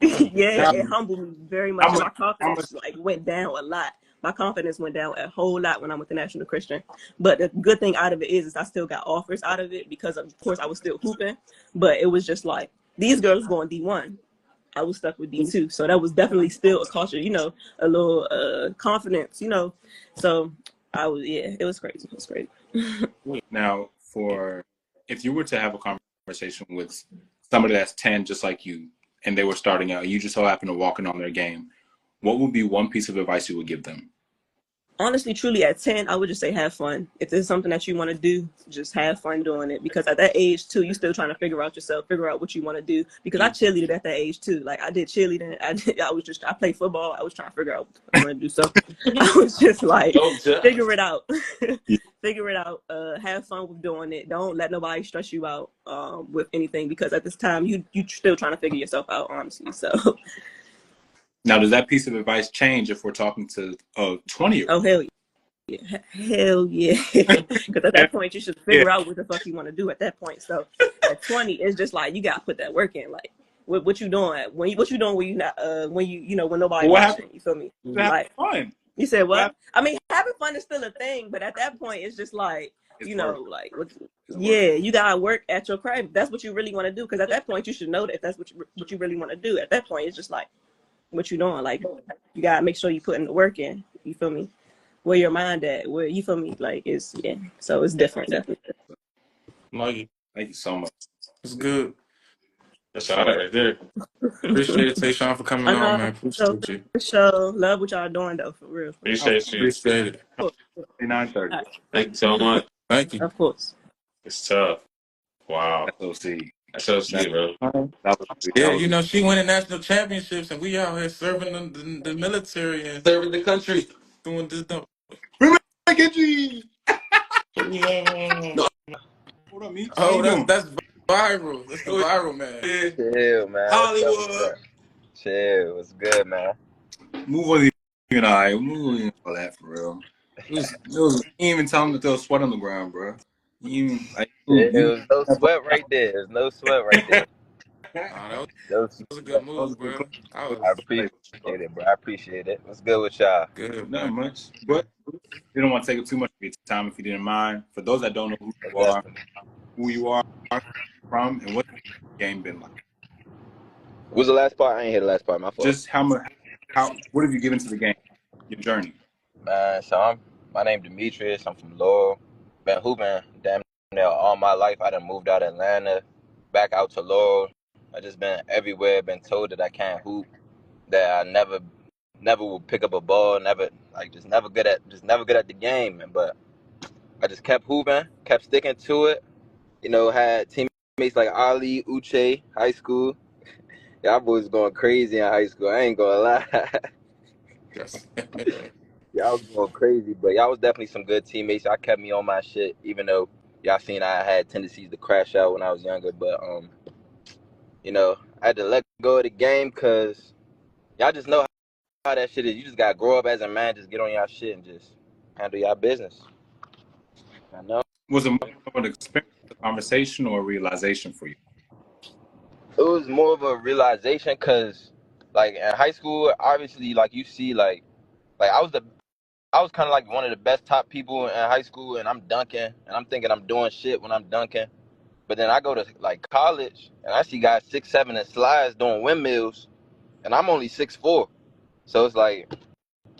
experience. Yeah, Now, it humbled me very much. how much? My How much? confidence like went down a lot. my confidence went down a whole lot when I went to National Christian. But the good thing out of it is I still got offers out of it because of course I was still hooping. But it was just like these girls going D1. I was stuck with D2. So that was definitely still a culture, a little confidence, So I was, yeah, it was crazy. It was crazy. Now, if you were to have a conversation with somebody that's 10 just like you, and they were starting out, you just so happen to walk in on their game, what would be one piece of advice you would give them? Honestly, truly, at 10, I would just say have fun. If there's something that you want to do, just have fun doing it. Because at that age, too, you're still trying to figure out yourself, figure out what you want to do. Because I cheerleaded at that age, too. Like, I did cheerleading. I played football. I was trying to figure out what I want to do. So I was just like, figure it out. Figure it out. Have fun with doing it. Don't let nobody stress you out with anything. Because at this time, you still trying to figure yourself out, honestly. So. Now, does that piece of advice change if we're talking to a 20-year-old? Oh, hell yeah. Hell yeah. Because at that point, you should figure out what the fuck you want to do at that point. So at 20, it's just like, you got to put that work in. Like, what you doing? What you doing when you not, when nobody watching? You feel me? Like, Fun. You said what? I mean, having fun is still a thing, but at that point, it's just like, you got to work at your craft. That's what you really want to do. Because at that point, you should know that if that's what you really want to do. At that point, it's just like, what you doing? Like, you got to make sure you putting the work in. You feel me? Where your mind at, where you feel me, like so it's different, definitely. Like it. Thank you so much. It's good. That's all right there. Appreciate it, Tayshawn, for coming I on, know, man. so Appreciate you. for sure, love what y'all doing though, for real. Appreciate you. Appreciate it. 9:30. Thank you so much. Thank you. Of course. It's tough. Wow. SOC. That's so sweet, bro. That was Yeah, you know, she winning national championships, and we out here serving the military and Serving the country. doing this stuff. No. Hold on, Meeks. How Oh, you doing? that's viral. That's the viral man. Yeah. Chill, man. Hollywood. Chill. What's good, man? Move on, you and I. Move on for that for real. You ain't even tell him to throw sweat on the ground, bro. You even There's no sweat right there. There's no sweat right there. Nah, that No was a sweat. good move, bro. I I was appreciate it, bro. I appreciate it. What's good with y'all? good, Not man. much, but you don't want to take up too much of your time if you didn't mind. For those that don't know who you are from, and what the game been like. What was the last part? I ain't hear the last part. My fault. Just how what have you given to the game? Your journey. So my name Demetrius. I'm from Laurel. Been hooping damn near all my life. I done moved out of Atlanta, back out to Laurel. I just been everywhere. Been told that I can't hoop. That I never will pick up a ball. Never good at the game. But I just kept hooping, kept sticking to it. You know, had teammates like Ali, Uche, high school. Y'all boys going crazy in high school. I ain't gonna lie. Yes. Y'all was going crazy, but y'all was definitely some good teammates. Y'all kept me on my shit, even though y'all seen I had tendencies to crash out when I was younger. But I had to let go of the game because y'all just know how that shit is. You just gotta grow up as a man, just get on y'all shit and just handle y'all business. I know. Was it more of an experience, a conversation, or a realization for you? It was more of a realization because, like, in high school, obviously, like, you see, like I was kind of like one of the best top people in high school, and I'm dunking, and I'm thinking I'm doing shit when I'm dunking. But then I go to like college, and I see guys 6'7" and slides doing windmills, and I'm only 6'4". So it's like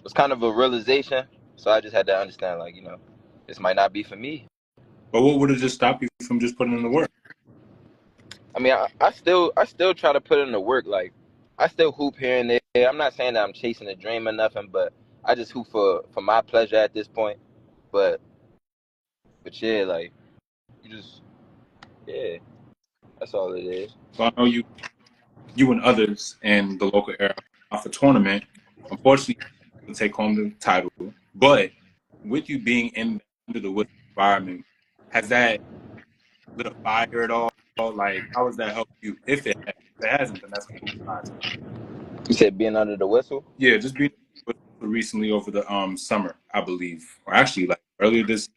it's kind of a realization. So I just had to understand, like, this might not be for me. But what would have just stopped you from just putting in the work? I mean, I still try to put in the work. Like, I still hoop here and there. I'm not saying that I'm chasing a dream or nothing, but I just hoop for my pleasure at this point. But yeah, like, yeah, that's all it is. So I know you and others in the local area off a tournament. Unfortunately, you didn't take home the title. But with you being under the Wizards environment, has that lit a fire at all? Like, how has that helped you? If it hasn't, then that's cool. You said being under the whistle? Yeah, just being recently over the summer, I believe, or actually like earlier this.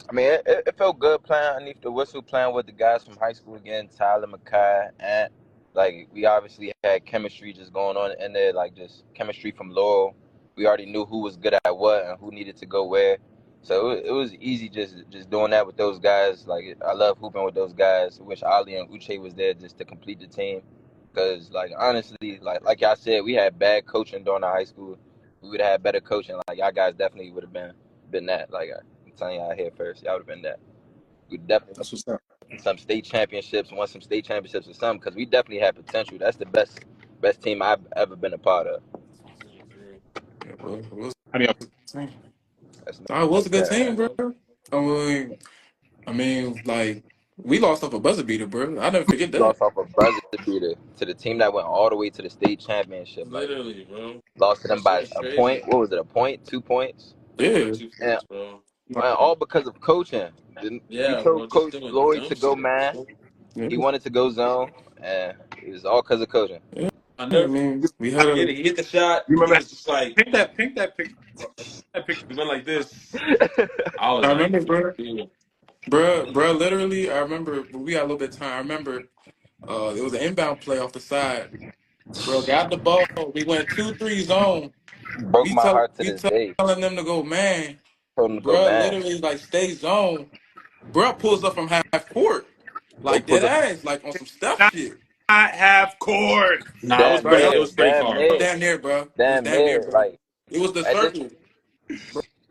I mean, it felt good playing underneath the whistle, playing with the guys from high school again, Tyler, Makai, and like we obviously had chemistry just going on in there, like just chemistry from Laurel. we already knew who was good at what and who needed to go where. So it was easy just doing that with those guys. Like I love hooping with those guys. Wish Ali and Uche was there just to complete the team. Cause like honestly, like y'all said, we had bad coaching during our high school. We would have had better coaching. Like y'all guys definitely would have been that. Like I'm telling y'all here first, y'all would have been that. We definitely That's what's up. some state championships, won some state championships or something. Cause we definitely had potential. That's the best team I've ever been a part of. Yeah, bro, it was How do y'all? a good team. That's No, it no was a good cap. team, bro. I mean, like we lost off a buzzer beater, bro. I never forget that. Lost off a buzzer beater to the team that went all the way to the state championship. Like Literally, bro. lost to them That by shit was a crazy. point. What was it? A point? 2 points? I think like Yeah, 2 points, bro. And all because of coaching. We Yeah, bro. told Just Coach doing Lloyd dumb to go shit. man. yeah, He wanted to go zone, and it was all because of coaching. yeah. I I never mean, we I, had forget a it. He hit the shot. you He remember was just like, paint that picture, bro. That picture. he went like this. I was I like, remember, bro. dude. Bruh, literally, I remember when we got a little bit of time. I remember it was an inbound play off the side. Bro, got the ball. We went 2-3 zone. Broke my heart to We this day. telling them to go, man. Told him to go Bruh, man. literally like stay zone. Bruh pulls up from half court. Bro Like dead pulls up ass, like on some stuff Not shit. have court. Nah, damn Right, it near, was straight damn card, it was near, bro. damn near, bro. It was damn damn near, near. bro. Like It was the at this, circle.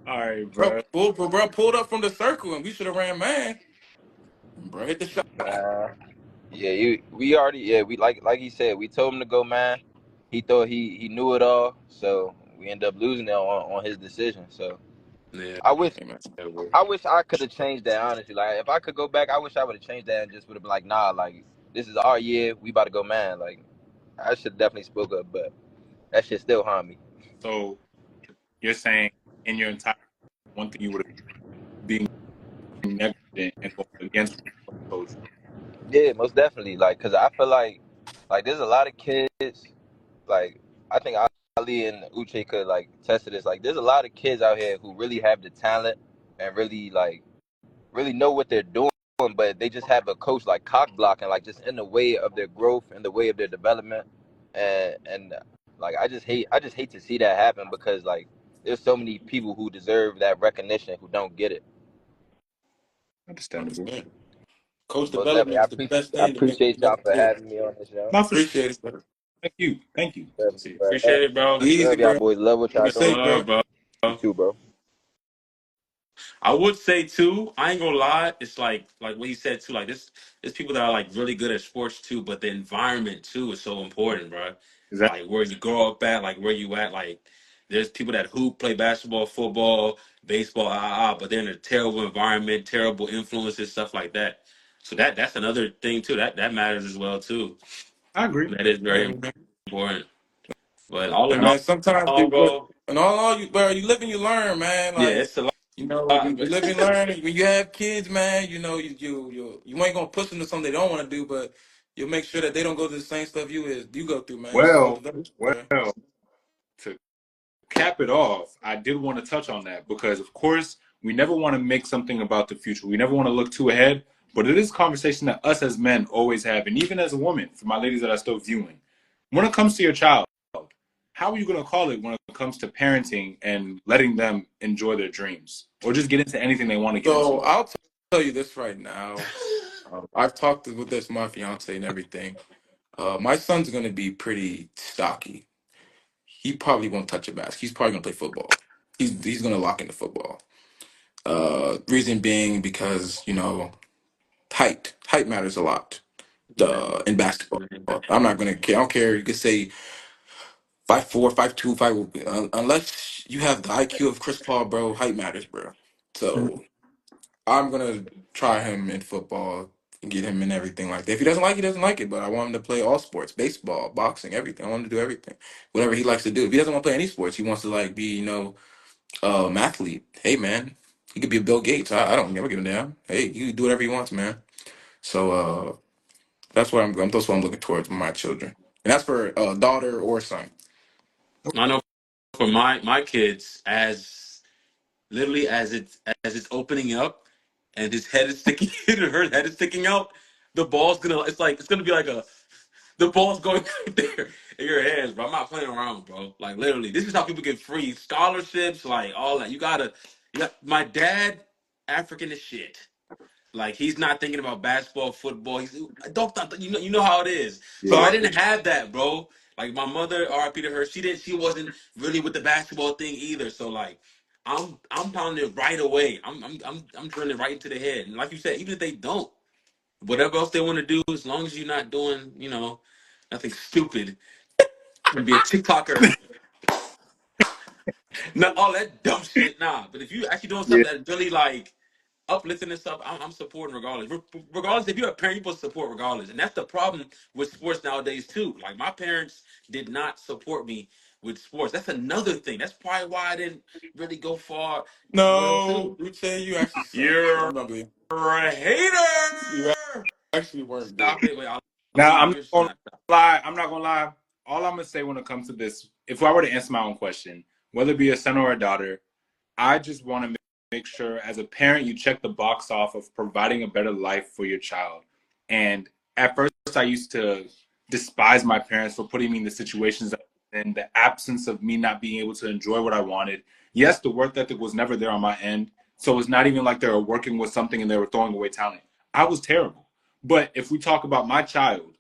All right, Bro, bro. bro pulled up from the circle and we should have ran man. And bro hit the shot. man. Yeah, we already we like he said, we told him to go man. He thought he knew it all, so we ended up losing it on his decision. So Yeah, I wish Hey, man. bro. I wish I could have changed that honestly. Like if I could go back, I wish I would have changed that and just would have been like, nah, like this is our year, we about to go man. Like I should definitely spoke up, but that shit still harm me. So you're saying in your entire one thing you would have being negligent and going against what the coach. Yeah, most definitely. Like, cause I feel like there's a lot of kids. Like, I think Ali and Uche could like test this. Like, there's a lot of kids out here who really have the talent and really know what they're doing, but they just have a coach like cock blocking, like just in the way of their growth, in the way of their development, and like I just hate to see that happen because like there's so many people who deserve that recognition who don't get it. Understandable. 100%. Coach Most definitely, development is the best I thing to appreciate y'all make for do. having me on this show. Not for sure. Appreciate it, bro. Thank you. Thank you. Definitely, bro. Appreciate it, bro. Easy, Love y'all bro. boys. Love what y'all Be doing. safe, bro. Love, bro. You too, bro. I would say too. I ain't gonna lie. It's like what he said too. Like this, there's people that are like really good at sports too, but the environment too is so important, bro. Is that Like where you grow up at, like where you at. Like there's people that hoop, play basketball, football, baseball, but they're in a terrible environment, terrible influences, stuff like that. So that's another thing too. That matters as well too. I agree. That is very Yeah, man. important. But all Hey, in man, sometimes all, bro, and all you, bro, you live and you learn, man. yeah, Like, it's a lot. you know, you But live and learn. When you have kids, man, you know, you ain't gonna push them to something they don't want to do, but you'll make sure that they don't go through the same stuff you go through, man. It's all Well, development, well, bro. to cap it off, I did want to touch on that because, of course, we never want to make something about the future. We never want to look too ahead, but it is a conversation that us as men always have, and even as a woman, for my ladies that are still viewing. When it comes to your child, how are you going to call it when it comes to parenting and letting them enjoy their dreams or just get into anything they want to get So into? I'll tell you this right now. I've talked with this my fiance and everything. My son's gonna be pretty stocky. He probably won't touch a basket. He's probably gonna play football. He's gonna lock into football. Reason being because height matters a lot. yeah, In basketball, I'm not gonna care. I don't care. You could say 5'4", 5'2", unless you have the IQ of Chris Paul, bro. Height matters, bro. So I'm gonna try him in football and get him in everything like that. If he doesn't like it, he doesn't like it. But I want him to play all sports, baseball, boxing, everything. I want him to do everything, whatever he likes to do. If he doesn't want to play any sports, he wants to like be, an athlete. Hey, man, he could be a Bill Gates. I don't never give a damn. Hey, you can do whatever he wants, man. So that's what I'm looking towards with my children, and that's for daughter or son. I know for my kids as literally as it's opening up and his head is sticking or her head is sticking out, the ball's gonna it's gonna be like a The ball's going out there in your hands, bro. I'm not playing around, bro. Like literally, this is how people get free scholarships, like all that. My dad, African as shit. Like he's not thinking about basketball, football. You know how it is. So So I didn't have that, bro. Like my mother, R.I.P. to her, she wasn't really with the basketball thing either. So like I'm pounding it right away. I'm drilling it right into the head. And like you said, even if they don't, whatever else they want to do, as long as you're not doing, nothing stupid and be a TikToker, not all that dumb shit. Nah, but if you actually doing yeah, something that really like uplifting and stuff, I'm supporting regardless. Regardless, if you're a parent, you're supposed to support regardless, and that's the problem with sports nowadays too. Like my parents did not support me with sports. That's another thing. That's probably why I didn't really go far as well No, too. Uche, you actually suck. you're I'm not believing a you hater. actually weren't good. Stop it. Wait, I'll Now see I'm not your gonna snap. lie. I'm not gonna lie. All I'm gonna say when it comes to this, if I were to answer my own question, whether it be a son or a daughter, I just want to make sure as a parent you check the box off of providing a better life for your child. And at first, I used to despise my parents for putting me in the situations that in the absence of me not being able to enjoy what I wanted. Yes, the work ethic was never there on my end. So it's not even like they were working with something and they were throwing away talent. I was terrible. But if we talk about my child,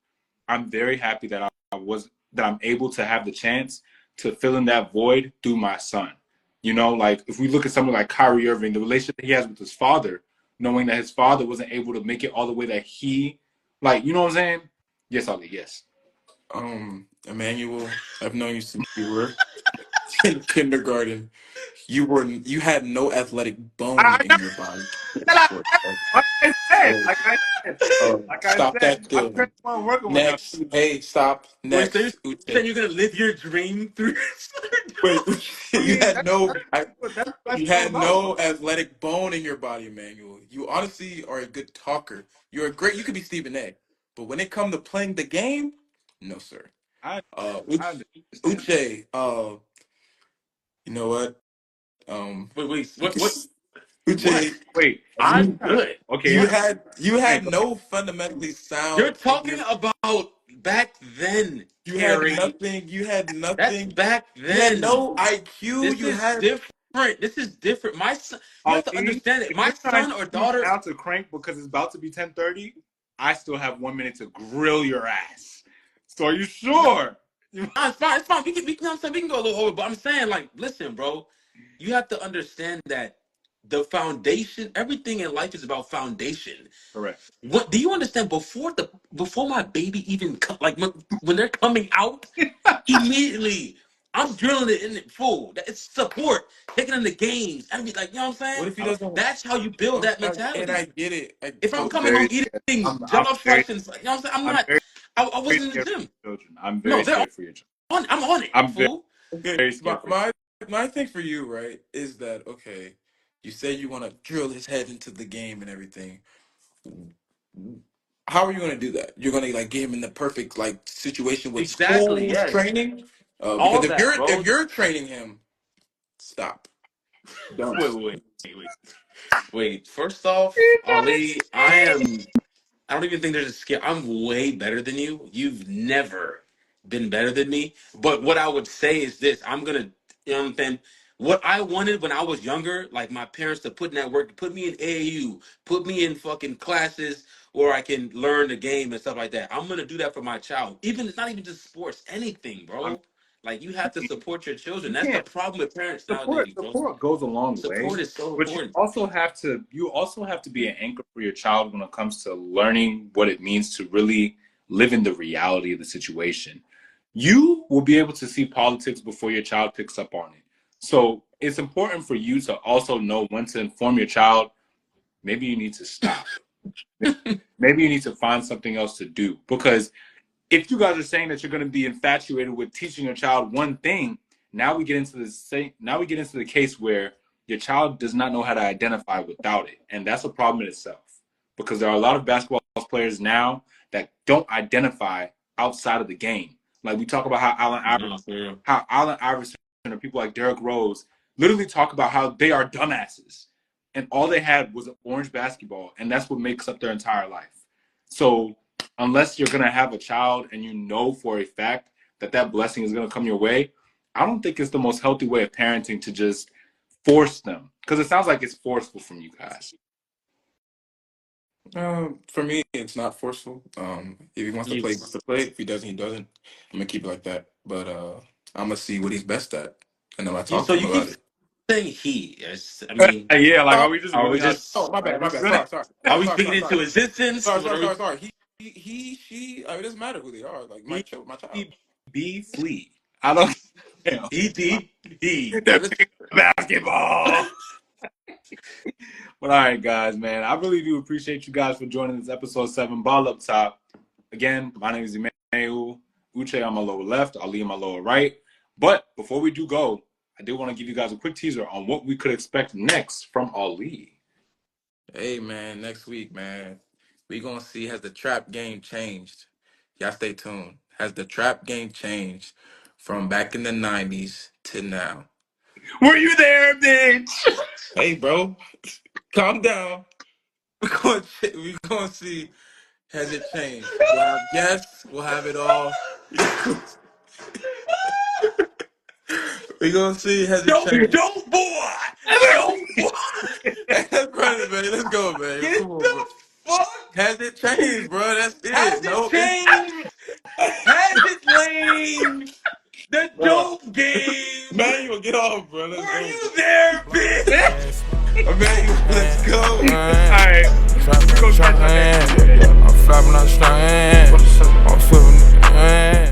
I'm very happy that I'm able to have the chance to fill in that void through my son. You know, like if we look at someone like Kyrie Irving, the relationship he has with his father, knowing that his father wasn't able to make it all the way that he, like, you know what I'm saying? Yes, Ali, yes. Emmanuel, I've known you since you were in kindergarten. You had no athletic bone I in your body. know So, like I said, so, like I said, like I stop said, that my there. parents weren't working with nothing. Next, hey, stop. Wait, so you're Next, Uche. saying you're gonna live your dream through? Wait, I you mean, had no. that's what life's You all had about. no athletic bone in your body, Emmanuel. You honestly are a good talker. You're a great. You could be Stephen A. But when it comes to playing the game, no, sir. I I understand. Uche, you know what? Wait, what? What? Uche, Wait, I'm you good. okay, you if What? had you you're had go no fundamentally You're sound in your. talking about back then, You had Terry. nothing. You had That's nothing. back You had then. no IQ. This You is had. different. This is different. My son, you have to Ali, understand it. if My you're trying to son or get me daughter. now to crank because it's about to be 10:30, I still have 1 minute to grill your ass. So are you No, sure? it's fine. It's fine. We can go a little over. But I'm saying, like, listen, bro. You have to understand that the foundation. Everything in life is about foundation. Correct. What do you understand? Before my baby even like when they're coming out, immediately I'm drilling it in it full. It's support, taking them to games, like you know what I'm What saying. if he doesn't? That's how you build that And I mentality. get it. If I'm I'm coming home very scared. eating I'm Jollof very rice and you know what I'm saying, I'm very I very wasn't in the scared for gym. your children. I'm No, very they're scared for your children. on. I'm on it, I'm very fool. Okay, very scared for you. my thing for you, right, is that okay? You say you want to drill his head into the game and everything. How are you going to do that? You're going to like get him in the perfect like situation with Exactly. school's Yes. training, because All that, if bro. you're training him, stop, don't. Wait, wait, wait, wait. Wait. First off, Ali, I don't even think there's a scale. I'm way better than you. You've never been better than me. But what I would say is this: you know what I'm saying? What I wanted when I was younger, like my parents to put in that work, put me in AAU, put me in fucking classes where I can learn the game and stuff like that. I'm gonna do that for my child. Even it's not even just sports, anything, I bro. Like you have to mean, support your children. you That's the can't problem with parents support nowadays, bro. support goes a long way, Support is so but important. you also have to be an anchor for your child when it comes to learning what it means to really live in the reality of the situation. You will be able to see politics before your child picks up on it. So it's important for you to also know when to inform your child. Maybe you need to stop. Maybe you need to find something else to do because if you guys are saying that you're going to be infatuated with teaching your child one thing, now we get into the case where your child does not know how to identify without it, and that's a problem in itself because there are a lot of basketball players now that don't identify outside of the game. Like we talk about No, for real. How Allen Iverson or people like Derrick Rose literally talk about how they are dumbasses, and all they had was an orange basketball, and that's what makes up their entire life. So unless you're gonna have a child and you know for a fact that that blessing is gonna come your way, I don't think it's the most healthy way of parenting to just force them, because it sounds like it's forceful from you guys. For me, it's not forceful. If he wants to play, he You, wants to play. If he doesn't, he doesn't. I'm gonna keep it like that. But I'm gonna see what he's best at, and then I talk So to him you keep about it. saying he. I mean, yeah, like Oh, are we just are we ruling out? oh, just my Like, bad, my bad. we're Sorry, sorry, are we sorry, speaking sorry, sorry, into existence? sorry, What sorry, are we? sorry, sorry. He, she. I mean, it doesn't matter who they are. Like my he, child, my child. he, be flee. I don't. Know. He. If it's Basketball. But all right, guys, man, I really do appreciate you guys for joining this episode 7 Ball Up Top. Again, my name is Emmanuel. Uche on my lower left, Ali on my lower right. But before we do go, I do want to give you guys a quick teaser on what we could expect next from Ali. Hey man, next week, man, we gonna see has the trap game changed. Y'all stay tuned. Has the trap game changed from back in the '90s to now? Were you there, bitch? Hey, bro, calm down. We gonna see has it changed. We'll have guests. We'll have it all. We gonna see has it changed. Dope boy. Dope boy. Let's run it, man. Let's go, man. Get Come on, bro. the fuck. Has it changed, bro? That's Has it. it No, it's changed? Has it lain? The bro. dope game. Manuel, get off, bro. Let's Were go, you bro. there, bitch? Manuel, let's go. All right, we're Trapping, gonna catch y'all next week, trapping. man. I'm flapping, I'm straying. I'm flipping.